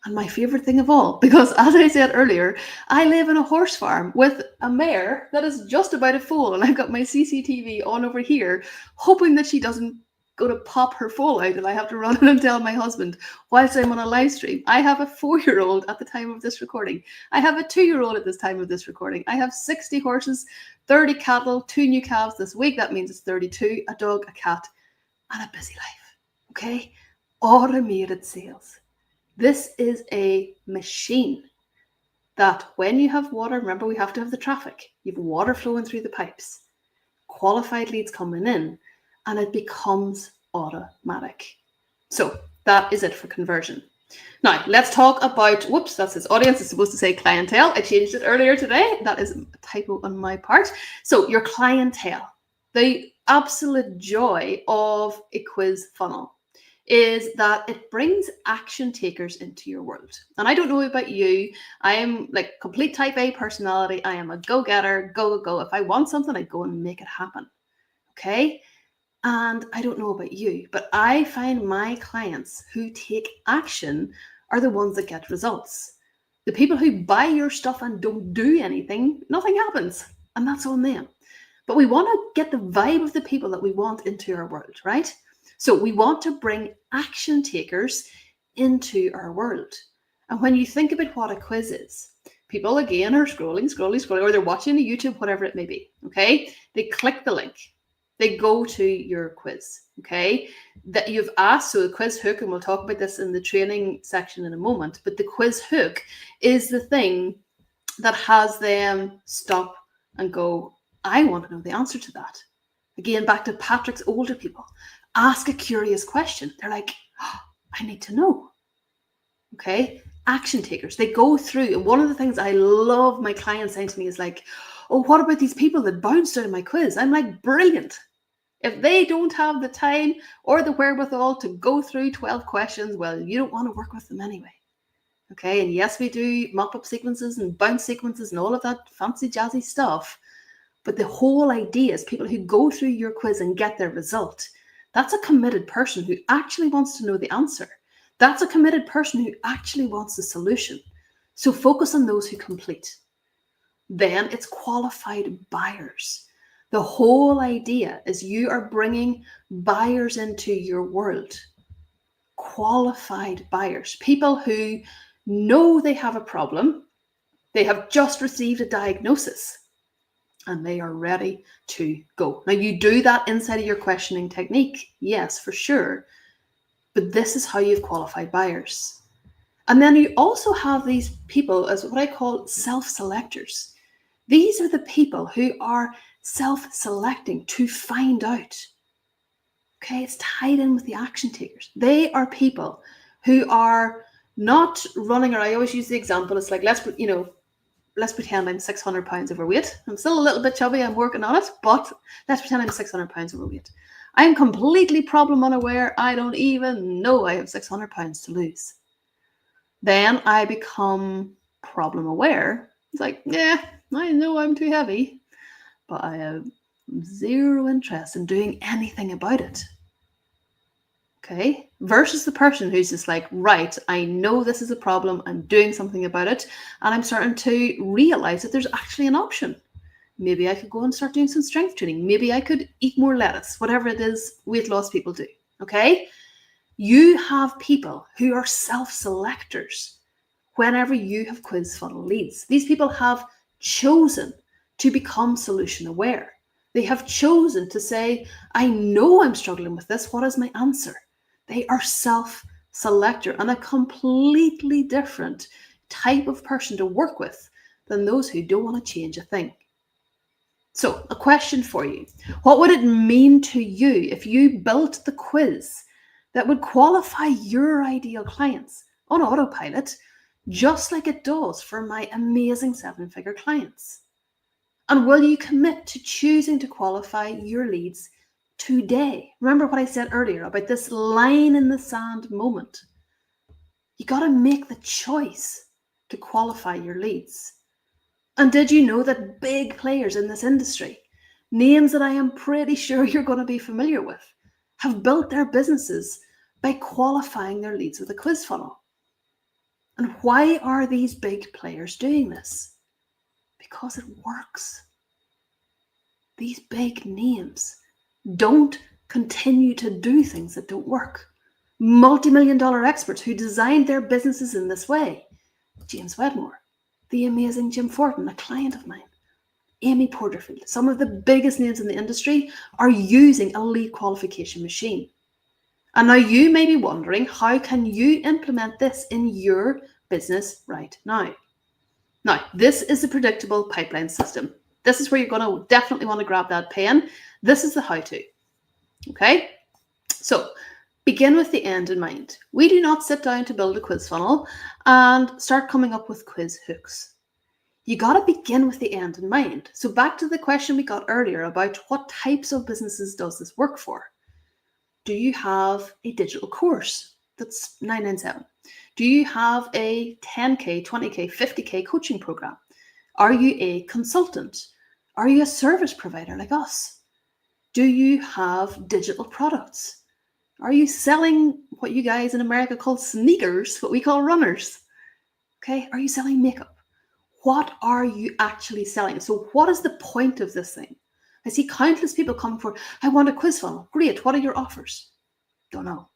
And my favorite thing of all, because as I said earlier, I live in a horse farm with a mare that is just about to foal, and I've got my CCTV on over here, hoping that she doesn't go to pop her foal out and I have to run in and tell my husband whilst I'm on a live stream. I have a 4-year-old at the time of this recording. I have a 2-year-old at this time of this recording. I have 60 horses, 30 cattle, 2 new calves this week. That means it's 32, a dog, a cat, and a busy life. Okay? Automated sales. This is a machine that when you have water, remember we have to have the traffic. You have water flowing through the pipes, qualified leads coming in, and it becomes automatic. So that is it for conversion. Now, let's talk about, whoops, that says audience. It's supposed to say clientele. I changed it earlier today. That is a typo on my part. So your clientele, the absolute joy of a quiz funnel is that it brings action takers into your world. And I don't know about you. I am like complete type A personality. I am a go-getter, go. If I want something, I go and make it happen. Okay? And I don't know about you, but I find my clients who take action are the ones that get results. The people who buy your stuff and don't do anything, nothing happens. And that's on them. But we want to get the vibe of the people that we want into our world, right? So we want to bring action takers into our world. And when you think about what a quiz is, people again are scrolling, or they're watching a YouTube, whatever it may be, okay? They click the link. They go to your quiz, okay? That you've asked, so the quiz hook, and we'll talk about this in the training section in a moment, but the quiz hook is the thing that has them stop and go, I want to know the answer to that. Again, back to Patrick's older people. Ask a curious question. They're like, oh, I need to know. Okay? Action takers. They go through. And one of the things I love my clients saying to me is like, oh, what about these people that bounced out of my quiz? I'm like, brilliant. If they don't have the time or the wherewithal to go through 12 questions, well, you don't want to work with them anyway. Okay, and yes, we do mop-up sequences and bounce sequences and all of that fancy jazzy stuff. But the whole idea is people who go through your quiz and get their result. That's a committed person who actually wants to know the answer. That's a committed person who actually wants the solution. So focus on those who complete. Then it's qualified buyers. The whole idea is you are bringing buyers into your world. Qualified buyers, people who know they have a problem, they have just received a diagnosis, and they are ready to go. Now, you do that inside of your questioning technique, yes, for sure, but this is how you've qualified buyers. And then you also have these people as what I call self-selectors. These are the people who are self-selecting to find out. Okay, it's tied in with the action takers. They are people who are not running, or I always use the example, it's like, let's pretend I'm 600 pounds overweight. I'm still a little bit chubby, I'm working on it, but let's pretend I'm 600 pounds overweight. I'm completely problem unaware. I don't even know I have 600 pounds to lose. Then I become problem aware. It's like, yeah, I know I'm too heavy, but I have zero interest in doing anything about it. Okay, versus the person who's just like, right, I know this is a problem, I'm doing something about it, and I'm starting to realize that there's actually an option. Maybe I could go and start doing some strength training. Maybe I could eat more lettuce, whatever it is weight loss people do. Okay, you have people who are self-selectors whenever you have quiz funnel leads. These people have chosen to become solution aware. They have chosen to say, I know I'm struggling with this. What is my answer? They are self-selector, and a completely different type of person to work with than those who don't want to change a thing. So, a question for you. What would it mean to you if you built the quiz that would qualify your ideal clients on autopilot, just like it does for my amazing 7-figure clients? And will you commit to choosing to qualify your leads today? Remember what I said earlier about this line in the sand moment. You got to make the choice to qualify your leads. And did you know that big players in this industry, names that I am pretty sure you're going to be familiar with, have built their businesses by qualifying their leads with a quiz funnel? And why are these big players doing this? Because it works. These big names don't continue to do things that don't work. Multi-million-dollar experts who designed their businesses in this way. James Wedmore, the amazing Jim Fortin, a client of mine, Amy Porterfield, some of the biggest names in the industry are using a lead qualification machine. And now you may be wondering, how can you implement this in your business right now? Now, this is the predictable pipeline system. This is where you're going to definitely want to grab that pen. This is the how-to. Okay? So, begin with the end in mind. We do not sit down to build a quiz funnel and start coming up with quiz hooks. You got to begin with the end in mind. So back to the question we got earlier about what types of businesses does this work for? Do you have a digital course? That's $997. Do you have a 10K, 20K, 50K coaching program? Are you a consultant? Are you a service provider like us? Do you have digital products? Are you selling what you guys in America call sneakers, what we call runners? Okay, are you selling makeup? What are you actually selling? So what is the point of this thing? I see countless people coming for, I want a quiz funnel. Great, what are your offers? Don't know.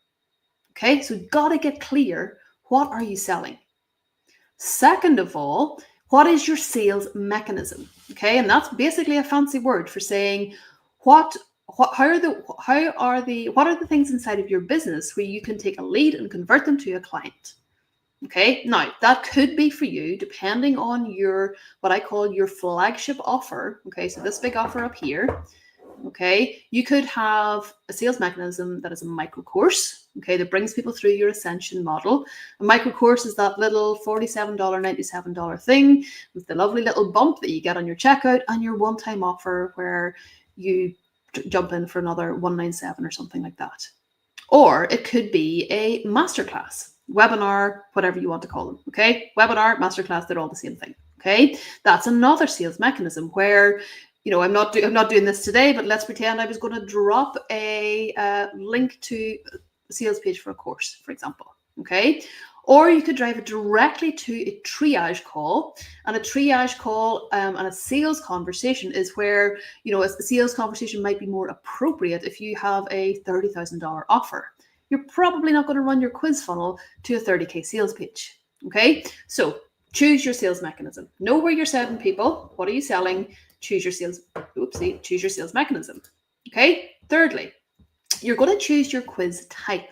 Okay, so you've got to get clear, what are you selling? Second of all, what is your sales mechanism? Okay, and that's basically a fancy word for saying what are the things inside of your business where you can take a lead and convert them to a client? Okay, now that could be for you depending on your, what I call your flagship offer. Okay, so this big offer up here. Okay, you could have a sales mechanism that is a micro course, okay, that brings people through your ascension model. A micro course is that little $47, $97 thing with the lovely little bump that you get on your checkout, and your one-time offer where you jump in for another $197 or something like that. Or it could be a masterclass. webinar, whatever you want to call them. Okay, webinar, masterclass, they're all the same thing. Okay, that's another sales mechanism where, I'm not doing this today, but let's pretend I was going to drop a link to a sales page for a course, for example. Okay, or you could drive it directly to a triage call, and a triage call and a sales conversation is where, a sales conversation might be more appropriate if you have a $30,000 offer. You're probably not going to run your quiz funnel to a 30K sales page. Okay, so choose your sales mechanism. Know where you're sending people. What are you selling? Choose your sales mechanism. Okay, thirdly, you're going to choose your quiz type.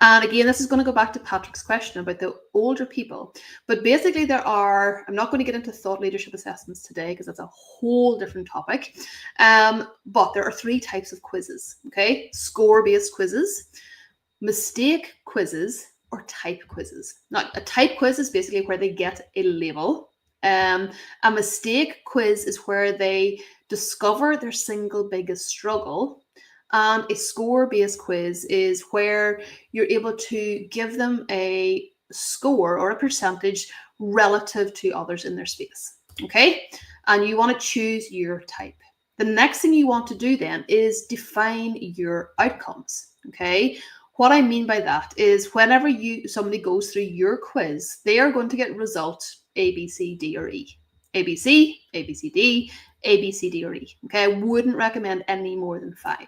And again, this is going to go back to Patrick's question about the older people. But basically I'm not going to get into thought leadership assessments today because that's a whole different topic. But there are 3 types of quizzes, okay? Score-based quizzes, mistake quizzes, or type quizzes. Now, a type quiz is basically where they get a label. A mistake quiz is where they discover their single biggest struggle. And a score-based quiz is where you're able to give them a score or a percentage relative to others in their space. Okay? And you want to choose your type. The next thing you want to do then is define your outcomes. Okay? What I mean by that is whenever somebody goes through your quiz, they are going to get result A, B, C, D, or E. A, B, C, A, B, C, D, A, B, C, D, or E. Okay? I wouldn't recommend any more than 5.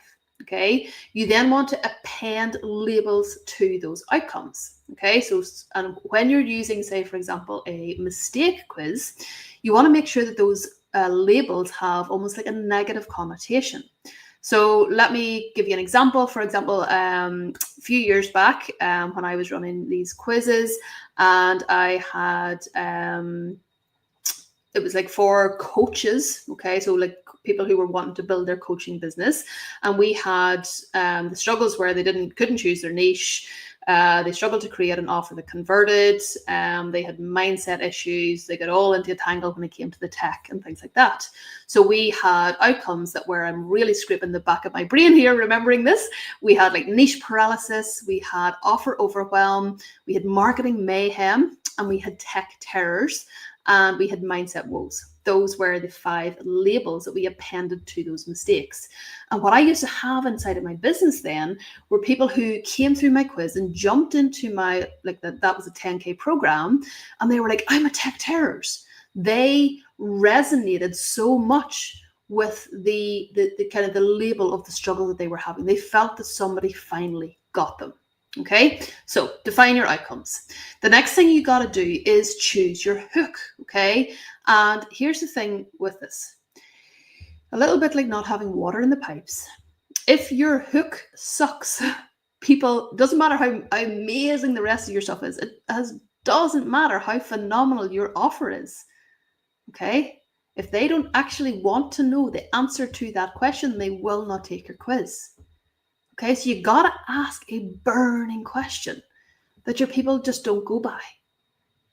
Okay, you then want to append labels to those outcomes. Okay, so and when you're using, say, for example, a mistake quiz, you want to make sure that those labels have almost like a negative connotation. So let me give you an example. For example, a few years back when I was running these quizzes, and I had it was like for coaches, okay, so like people who were wanting to build their coaching business, and we had the struggles where they couldn't choose their niche. They struggled to create an offer that converted. They had mindset issues. They got all into a tangle when it came to the tech and things like that. So we had outcomes that where I'm really scraping the back of my brain here, remembering this. We had like niche paralysis. We had offer overwhelm. We had marketing mayhem, and we had tech terrors. And we had mindset woes. Those were the 5 labels that we appended to those mistakes. And what I used to have inside of my business then were people who came through my quiz and jumped into my, that was a 10K program. And they were like, I'm a tech terrorist. They resonated so much with the kind of the label of the struggle that they were having. They felt that somebody finally got them. Okay, so define your outcomes. The next thing you got to do is choose your hook. Okay, and here's the thing with this, a little bit like not having water in the pipes. If your hook sucks, doesn't matter how amazing the rest of your stuff is, it doesn't matter how phenomenal your offer is. Okay, if they don't actually want to know the answer to that question, they will not take your quiz. Okay, so you got to ask a burning question that your people just don't go by.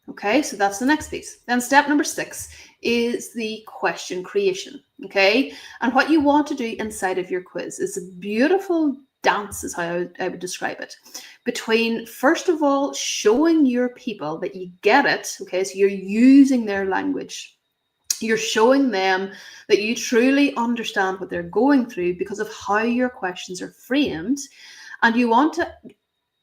Okay, so that's the next piece. Then step number 6 is the question creation. Okay, and what you want to do inside of your quiz is a beautiful dance, is how I would describe it, between, first of all, showing your people that you get it. Okay, so you're using their language. You're showing them that you truly understand what they're going through because of how your questions are framed. And you want to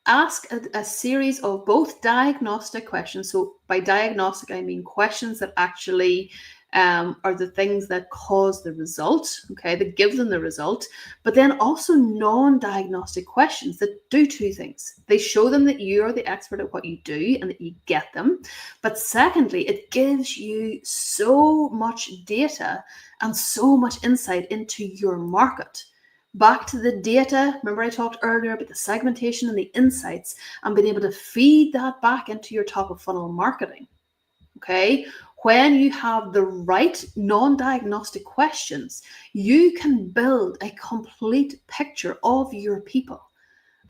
ask a series of both diagnostic questions. So by diagnostic, I mean questions that actually are the things that cause the result, okay, that give them the result, but then also non-diagnostic questions that do 2 things. They show them that you're the expert at what you do and that you get them. But secondly, it gives you so much data and so much insight into your market. Back to the data, remember I talked earlier about the segmentation and the insights and being able to feed that back into your top of funnel marketing, okay? When you have the right non-diagnostic questions, you can build a complete picture of your people.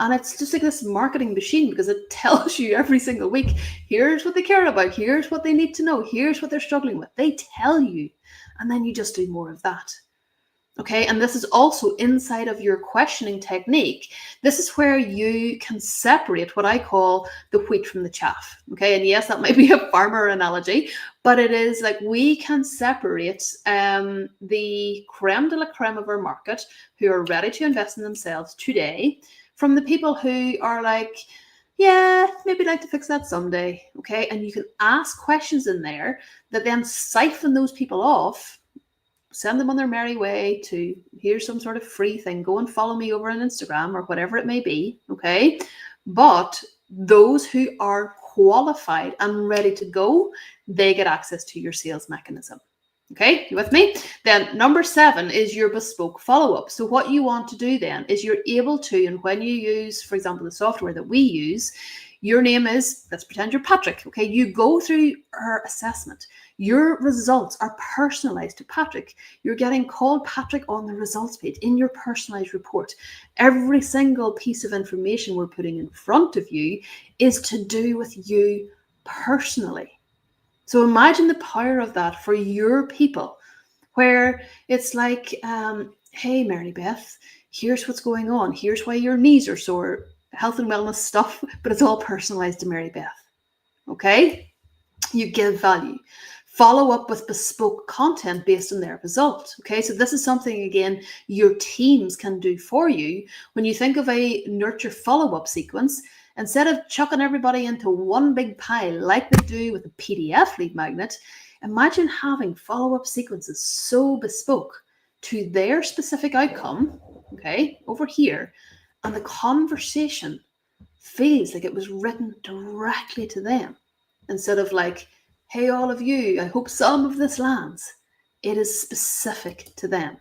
And it's just like this marketing machine because it tells you every single week, here's what they care about, here's what they need to know, here's what they're struggling with. They tell you, and then you just do more of that. Okay, and this is also inside of your questioning technique. This is where you can separate what I call the wheat from the chaff. Okay, and yes, that might be a farmer analogy, but it is like we can separate the creme de la creme of our market who are ready to invest in themselves today from the people who are like, yeah, maybe I'd like to fix that someday. Okay, and you can ask questions in there that then siphon those people off, send them on their merry way to, here's some sort of free thing, go and follow me over on Instagram or whatever it may be. Okay, but those who are qualified and ready to go, they get access to your sales mechanism. Okay, you with me? Then number 7 is your bespoke follow-up. So what you want to do then is you're able to, and when you use, for example, the software that we use, your name is, let's pretend you're Patrick. Okay, you go through our assessment. Your results are personalized to Patrick. You're getting called Patrick on the results page in your personalized report. Every single piece of information we're putting in front of you is to do with you personally. So imagine the power of that for your people, where it's like, hey, Mary Beth, here's what's going on. Here's why your knees are sore, health and wellness stuff, but it's all personalized to Mary Beth. Okay? You give value. Follow up with bespoke content based on their result. Okay, so this is something, again, your teams can do for you. When you think of a nurture follow-up sequence, instead of chucking everybody into one big pile like they do with a PDF lead magnet, imagine having follow-up sequences so bespoke to their specific outcome, okay, over here, and the conversation feels like it was written directly to them instead of like, hey, all of you, I hope some of this lands. It is specific to them.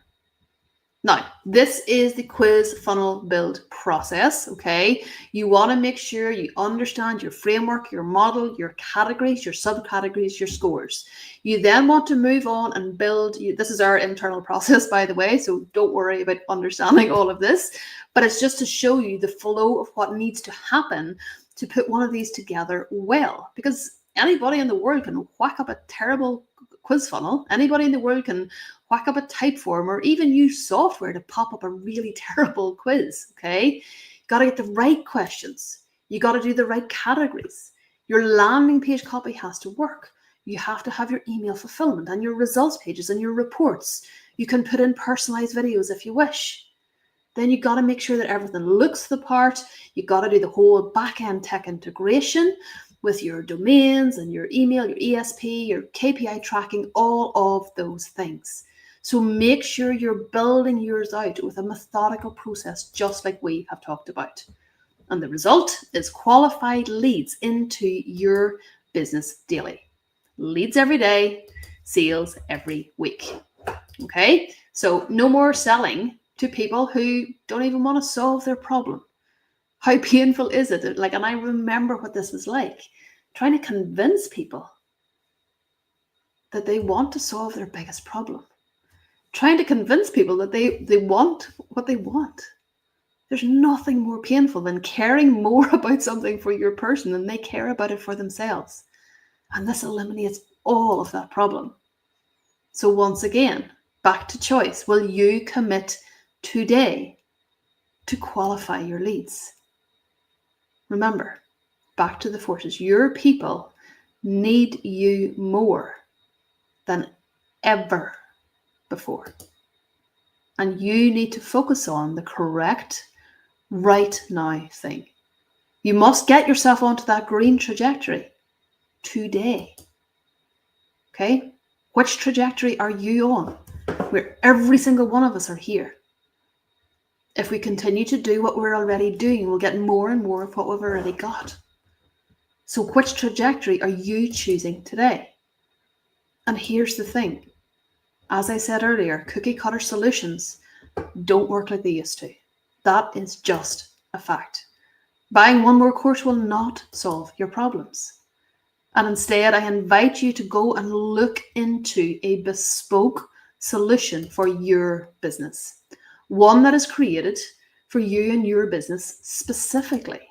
Now, this is the quiz funnel build process, okay? You want to make sure you understand your framework, your model, your categories, your subcategories, your scores. You then want to move on and build, this is our internal process, by the way, so don't worry about understanding all of this, but it's just to show you the flow of what needs to happen to put one of these together well, because anybody in the world can whack up a terrible quiz funnel. Anybody in the world can whack up a Typeform or even use software to pop up a really terrible quiz, okay? You got to get the right questions. You got to do the right categories. Your landing page copy has to work. You have to have your email fulfillment and your results pages and your reports. You can put in personalized videos if you wish. Then you got to make sure that everything looks the part. You got to do the whole back-end tech integration with your domains and your email, your ESP, your KPI tracking, all of those things. So make sure you're building yours out with a methodical process, just like we have talked about. And the result is qualified leads into your business daily. Leads every day, sales every week. Okay, so no more selling to people who don't even want to solve their problem. How painful is it? Like, and I remember what this was like, trying to convince people that they want to solve their biggest problem, trying to convince people that they want what they want. There's nothing more painful than caring more about something for your person than they care about it for themselves. And this eliminates all of that problem. So once again, back to choice. Will you commit today to qualify your leads? Remember, back to the forces. Your people need you more than ever before. And you need to focus on the correct right now thing. You must get yourself onto that green trajectory today. Okay? Which trajectory are you on? Where every single one of us are here. If we continue to do what we're already doing, we'll get more and more of what we've already got. So which trajectory are you choosing today? And here's the thing. As I said earlier, cookie cutter solutions don't work like they used to. That is just a fact. Buying one more course will not solve your problems. And instead, I invite you to go and look into a bespoke solution for your business. One that is created for you and your business specifically.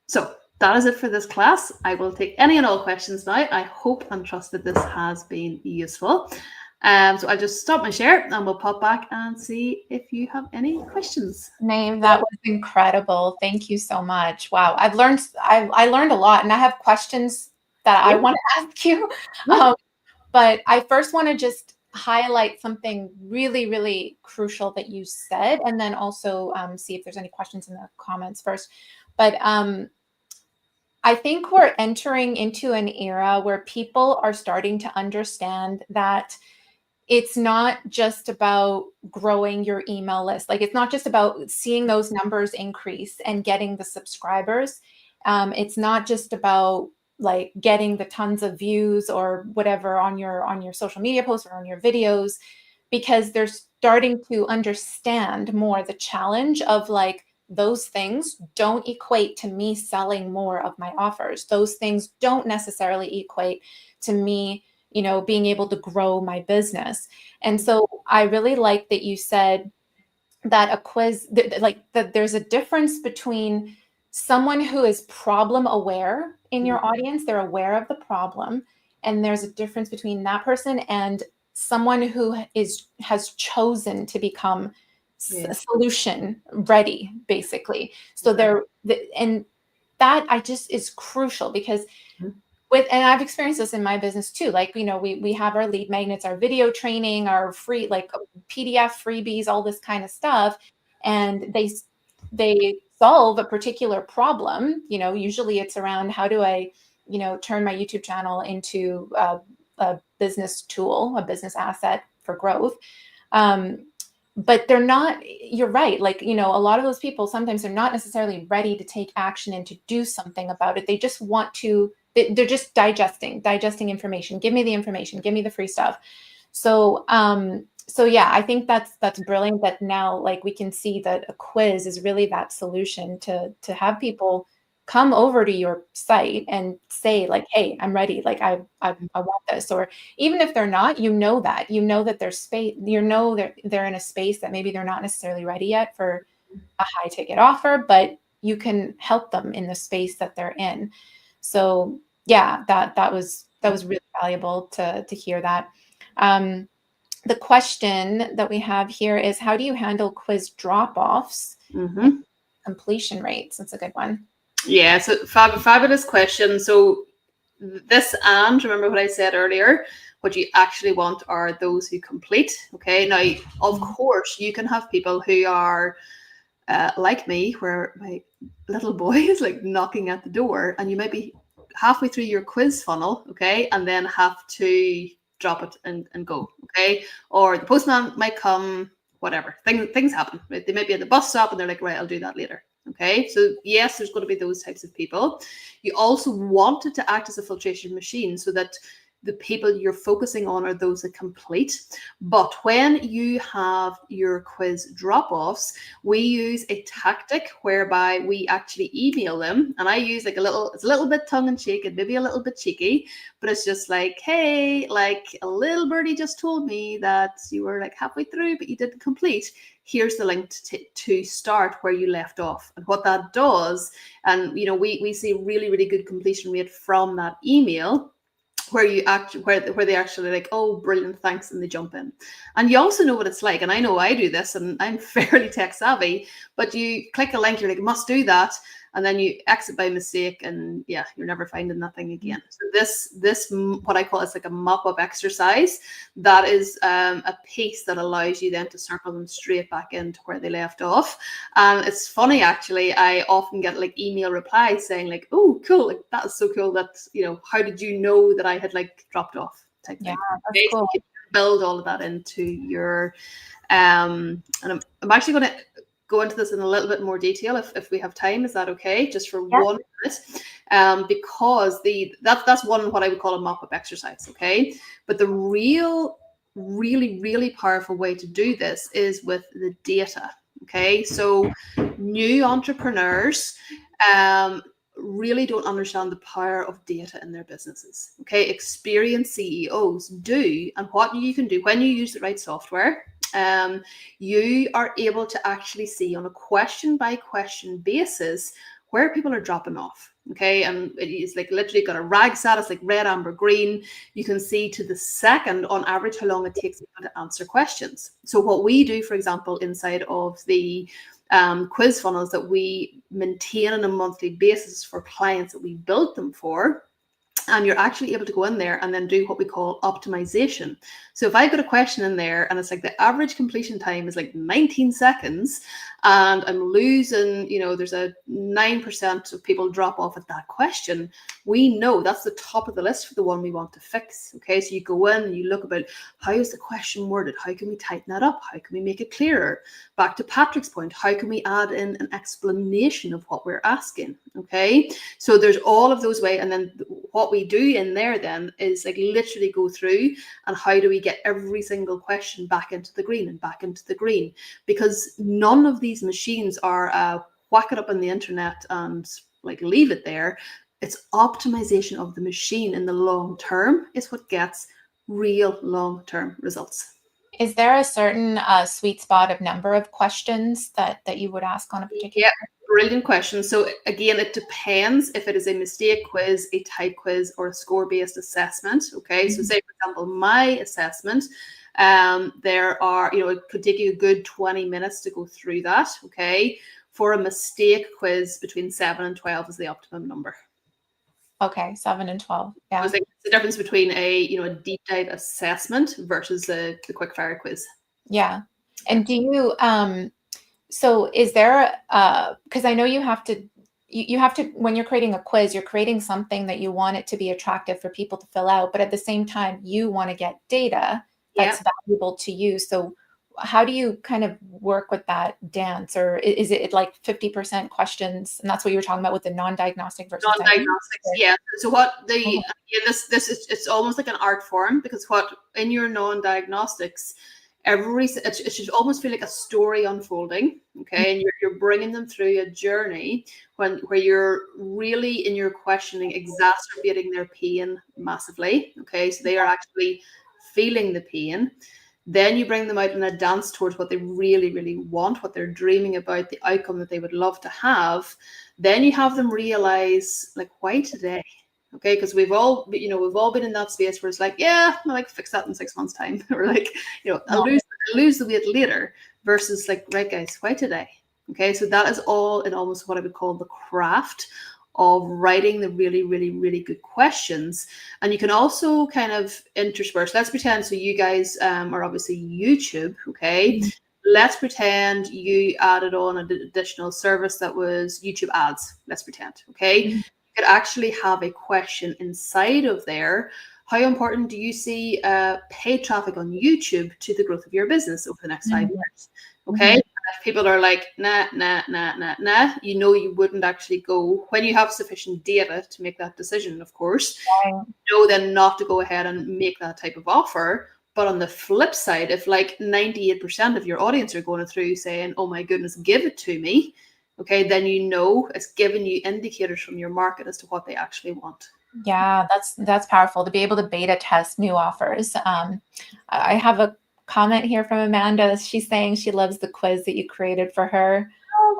So that is it for this class. I will take any and all questions now. I hope and trust that this has been useful. So I'll just stop my share and we'll pop back and see if you have any questions. Maeve, that was incredible. Thank you so much. Wow, I learned a lot, and I have questions that I want to ask you. Yeah. But I first want to just highlight something really, really crucial that you said, and then also see if there's any questions in the comments first. But I think we're entering into an era where people are starting to understand that it's not just about growing your email list. Like, it's not just about seeing those numbers increase and getting the subscribers. It's not just about like getting the tons of views or whatever on your social media posts or on your videos, because they're starting to understand more the challenge of like, those things don't equate to me selling more of my offers. Those things don't necessarily equate to me, being able to grow my business. And so I really like that you said that a quiz, that there's a difference between someone who is problem aware in your audience, they're aware of the problem, and there's a difference between that person and someone who has chosen to become solution ready, basically. So and that I just is crucial, because and I've experienced this in my business too. Like, we have our lead magnets, our video training, our free, like, PDF freebies, all this kind of stuff. And they solve a particular problem. Usually it's around, how do I, turn my YouTube channel into a business tool, a business asset for growth. But they're not, you're right. Like, a lot of those people, sometimes they're not necessarily ready to take action and to do something about it. They just want to, they're just digesting information. Give me the information, give me the free stuff. So, yeah, I think that's brilliant that now, like, we can see that a quiz is really that solution to have people come over to your site and say, like, hey, I'm ready. Like, I want this. Or even if they're not, that there's space, they're in a space that maybe they're not necessarily ready yet for a high ticket offer, but you can help them in the space that they're in. So yeah, that was really valuable to hear that. The question that we have here is, how do you handle quiz drop-offs and completion rates? That's a good one. Yeah, so fabulous question. So this, and remember what I said earlier, what you actually want are those who complete. Okay, now, of course, you can have people who are like me, where my little boy is like knocking at the door, and you might be halfway through your quiz funnel, okay, and then have to drop it and go, okay, or the postman might come, whatever, things happen, right? They might be at the bus stop and they're like, right, I'll do that later. Okay, so yes, there's going to be those types of people. You also want it to act as a filtration machine, so that the people you're focusing on are those that complete. But when you have your quiz drop-offs, we use a tactic whereby we actually email them. And I use it's a little bit tongue-in-cheek and maybe a little bit cheeky, but it's just like, hey, like, a little birdie just told me that you were like halfway through, but you didn't complete. Here's the link to start where you left off. And what that does, and we see really, really good completion rate from that email, where they actually like, oh, brilliant, thanks, and they jump in. And you also know what it's like, and I know I do this, and I'm fairly tech savvy, but you click a link, you're like, must do that, and then you exit by mistake, and yeah, you're never finding that thing again. So this what I call, is like a mop-up exercise. That is a piece that allows you then to circle them straight back into where they left off. And it's funny, actually, I often get like email replies saying like, oh, cool, like, that is so cool, that how did you know that I had like dropped off, type thing. That's cool. You can build all of that into your and I'm actually going to go into this in a little bit more detail if we have time. Is that okay? Just for 1 minute, because that's one, what I would call a mop-up exercise. Okay, but the really, really powerful way to do this is with the data. Okay, so new entrepreneurs really don't understand the power of data in their businesses. Okay, experienced CEOs do, and what you can do when you use the right software, you are able to actually see on a question by question basis where people are dropping off. Okay, and it's like literally got a rag status, like red, amber, green. You can see to the second on average how long it takes people to answer questions. So what we do, for example, inside of the quiz funnels that we maintain on a monthly basis for clients that we built them for, you're actually able to go in there and then do what we call optimization. So if I've got a question in there and it's like the average completion time is like 19 seconds and I'm losing, there's a 9% of people drop off at that question, we know that's the top of the list for the one we want to fix. Okay, so you go in and you look about how is the question worded? How can we tighten that up? How can we make it clearer? Back to Patrick's point, how can we add in an explanation of what we're asking? Okay, so there's all of those ways, and then what we do in there then is like literally go through and how do we get every single question back into the green and back into the green, because none of these machines are whack it up on the internet and like leave it there. It's optimization of the machine in the long term is what gets real long-term results. Is there a certain sweet spot of number of questions that you would ask on a particular? Yeah, brilliant question. So again, it depends if it is a mistake quiz, a type quiz, or a score-based assessment. Okay, so say for example, my assessment, there are, it could take you a good 20 minutes to go through that. Okay, for a mistake quiz, between 7 and 12 is the optimum number. Okay, 7 and 12. Yeah. So it's the difference between a deep dive assessment versus the quick fire quiz. Yeah. And do you so is there because I know you have to when you're creating a quiz, you're creating something that you want it to be attractive for people to fill out, but at the same time you want to get data that's valuable to you. So how do you kind of work with that dance, or is it like 50% questions, and that's what you were talking about with the non-diagnostic versus non-diagnostics? Yeah. So what this is, it's almost like an art form, because what in your non-diagnostics, it should almost feel like a story unfolding. Okay, and you're bringing them through a journey where you're really in your questioning exacerbating their pain massively. Okay, so they are actually feeling the pain. Then you bring them out in a dance towards what they really, really want, what they're dreaming about, the outcome that they would love to have. Then you have them realize, like, why today? Okay, because we've all been in that space where it's like, yeah, I'll like fix that in 6 months' time, or like, I'll lose the weight later, versus like, right, guys, why today? Okay, so that is all in almost what I would call the craft of writing the really, really, really good questions. And you can also kind of intersperse. Let's pretend, so you guys are obviously YouTube, okay? Let's pretend you added on an additional service that was YouTube ads. Let's pretend, okay? You could actually have a question inside of there. How important do you see paid traffic on YouTube to the growth of your business over the next 5 years? Okay, if people are like, nah, you wouldn't actually go, when you have sufficient data to make that decision, of course, then not to go ahead and make that type of offer. But on the flip side, if like 98% of your audience are going through saying, oh my goodness, give it to me, okay, then it's giving you indicators from your market as to what they actually want. Yeah, that's powerful to be able to beta test new offers. I have a comment here from Amanda. She's saying she loves the quiz that you created for her.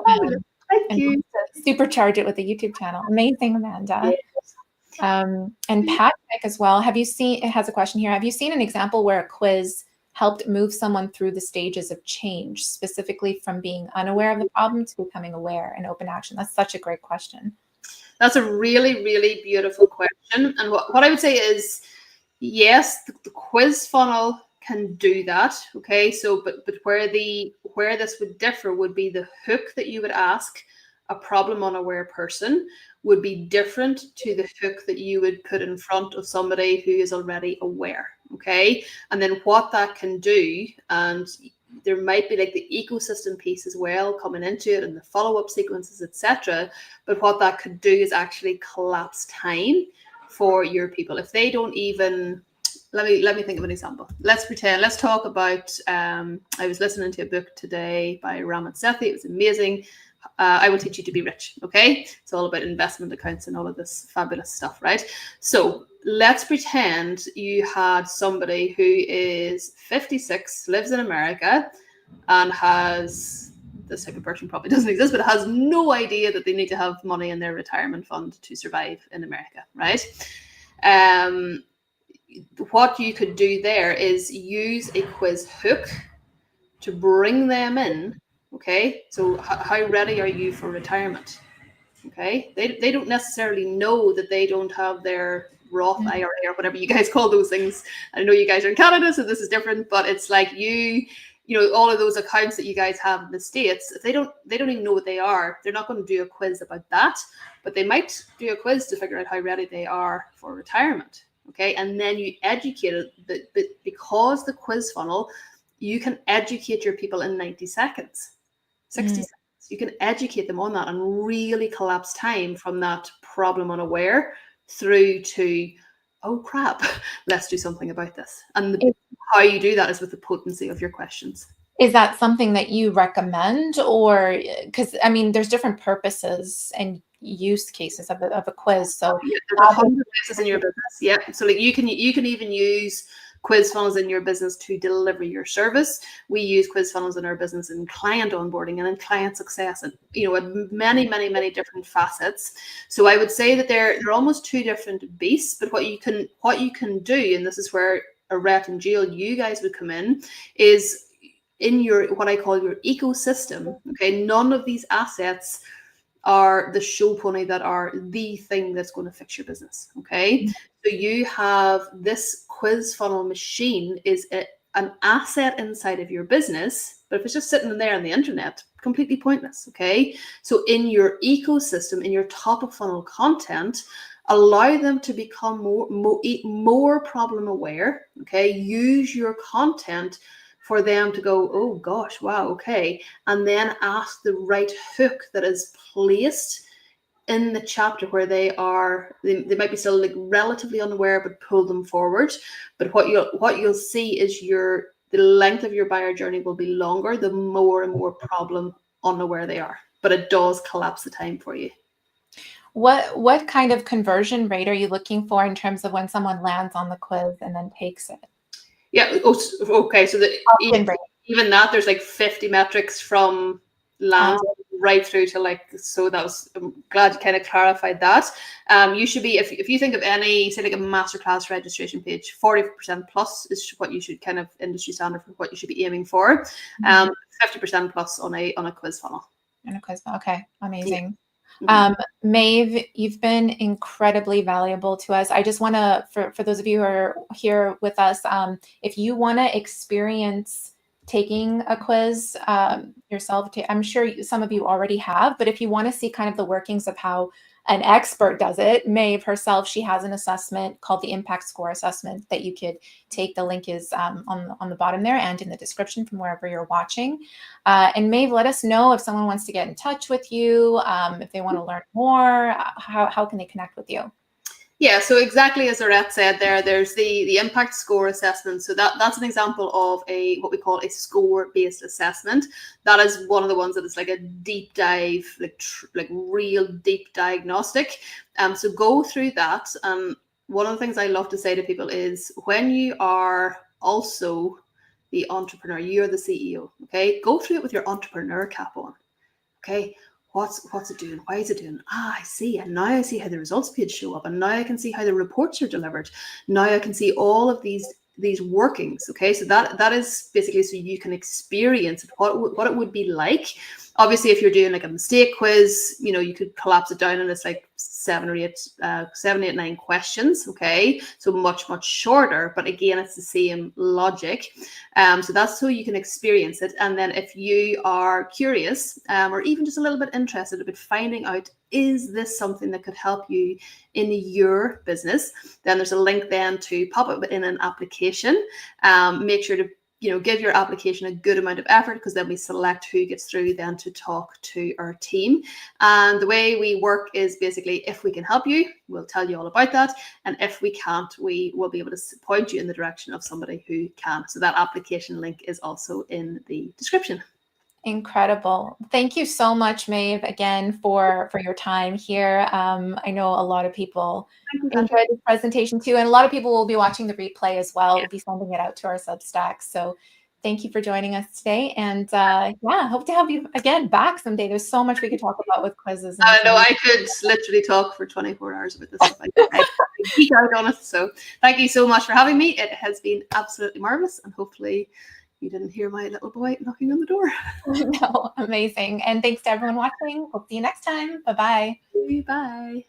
Thank you. Supercharge it with the YouTube channel. Amazing, Amanda. Yes. And Patrick as well. It has a question here. Have you seen an example where a quiz helped move someone through the stages of change, specifically from being unaware of the problem to becoming aware and open action? That's such a great question. That's a really, really beautiful question. And what I would say is, yes, the quiz funnel can do that. Okay, so but where this would differ would be the hook that you would ask a problem unaware person would be different to the hook that you would put in front of somebody who is already aware. Okay, and then what that can do, and there might be like the ecosystem piece as well coming into it, and the follow-up sequences, etc. But what that could do is actually collapse time for your people. If they don't even, let me think of an example. Let's talk about, I was listening to a book today by Ramit Sethi. It was amazing. I Will Teach You to Be Rich. Okay, it's all about investment accounts and all of this fabulous stuff, right? So let's pretend you had somebody who is 56, lives in America, and has this type of person probably doesn't exist, but has no idea that they need to have money in their retirement fund to survive in America, right? What you could do there is use a quiz hook to bring them in. Okay, so how ready are you for retirement? Okay, they don't necessarily know that they don't have their Roth IRA or whatever you guys call those things. I know you guys are in Canada, so this is different, but it's like you know, all of those accounts that you guys have in the States, if they don't even know what they are, they're not going to do a quiz about that, but they might do a quiz to figure out how ready they are for retirement. Okay, and then you educate it, but because the quiz funnel, you can educate your people in 90 seconds, 60 seconds. You can educate them on that and really collapse time from that problem unaware through to, oh crap, let's do something about this. And how you do that is with the potency of your questions. Is that something that you recommend, or because I mean, there's different purposes and use cases of a quiz. So yeah, there's 100 places in your business. Yeah, so like you can even use quiz funnels in your business to deliver your service. We use quiz funnels in our business in client onboarding and in client success, and you know, at many different facets. So I would say that they're almost two different beasts. But what you can do, and this is where Auret and Jill, you guys would come in, is in your what I call your ecosystem. Okay, none of these assets are the show pony that are the thing that's going to fix your business. Okay, so you have this quiz funnel machine is an asset inside of your business, but if it's just sitting there on the internet, completely pointless. Okay, so in your ecosystem, in your top of funnel content, allow them to become more problem aware. Okay, use your content for them to go, oh gosh, wow, okay, and then ask the right hook that is placed in the chapter where they might be still like relatively unaware, but pull them forward. But what you'll see is the length of your buyer journey will be longer the more and more problem unaware they are, but it does collapse the time for you. What kind of conversion rate are you looking for in terms of when someone lands on the quiz and then takes it? Yeah. Okay. So even that, there's like 50 metrics from land right through to like, so that was, I'm glad you kind of clarified that. You should be, if you think of any, say like a masterclass registration page, 40% plus is what you should kind of industry standard for what you should be aiming for. 50% plus on a quiz funnel. On a quiz funnel. Okay. Amazing. Yeah. Maeve, you've been incredibly valuable to us. I just want to, for those of you who are here with us, if you want to experience taking a quiz yourself, I'm sure some of you already have, but if you want to see kind of the workings of how an expert does it, Maeve herself, she has an assessment called the Impact Score Assessment that you could take. The link is on the bottom there and in the description from wherever you're watching. And Maeve, let us know if someone wants to get in touch with you, if they want to learn more, how can they connect with you? Yeah, so exactly as Auret said there's the impact score assessment. So that's an example of what we call a score-based assessment. That is one of the ones that is like a deep dive, like real deep diagnostic. So go through that. One of the things I love to say to people is when you are also the entrepreneur, you're the CEO, okay? Go through it with your entrepreneur cap on, okay? What's it doing? Why is it doing? I see. And now I see how the results page show up. And now I can see how the reports are delivered. Now I can see all of these workings. Okay. So that is basically so you can experience what it would be like. Obviously, if you're doing like a mistake quiz, you know, you could collapse it down and it's like 7, 8, 9 questions. Okay. So much shorter, but again, it's the same logic. So that's so you can experience it. And then if you are curious or even just a little bit interested about finding out, is this something that could help you in your business? Then there's a link then to pop it in an application. Make sure to give your application a good amount of effort, because then we select who gets through then to talk to our team. And the way we work is basically, if we can help you, we'll tell you all about that. And if we can't, we will be able to point you in the direction of somebody who can. So that application link is also in the description. Incredible. Thank you so much, Maeve, again, for your time here. I know a lot of people enjoyed this presentation too, and a lot of people will be watching the replay as well. We'll be sending it out to our Substacks. So Thank you for joining us today. And yeah, hope to have you again back someday. There's so much we could talk about with quizzes. And I know I could literally talk for 24 hours about this stuff. I geek out on it. So thank you so much for having me. It has been absolutely marvelous, and hopefully you didn't hear my little boy knocking on the door. No, amazing. And thanks to everyone watching. We'll see you next time. Bye-bye. Bye.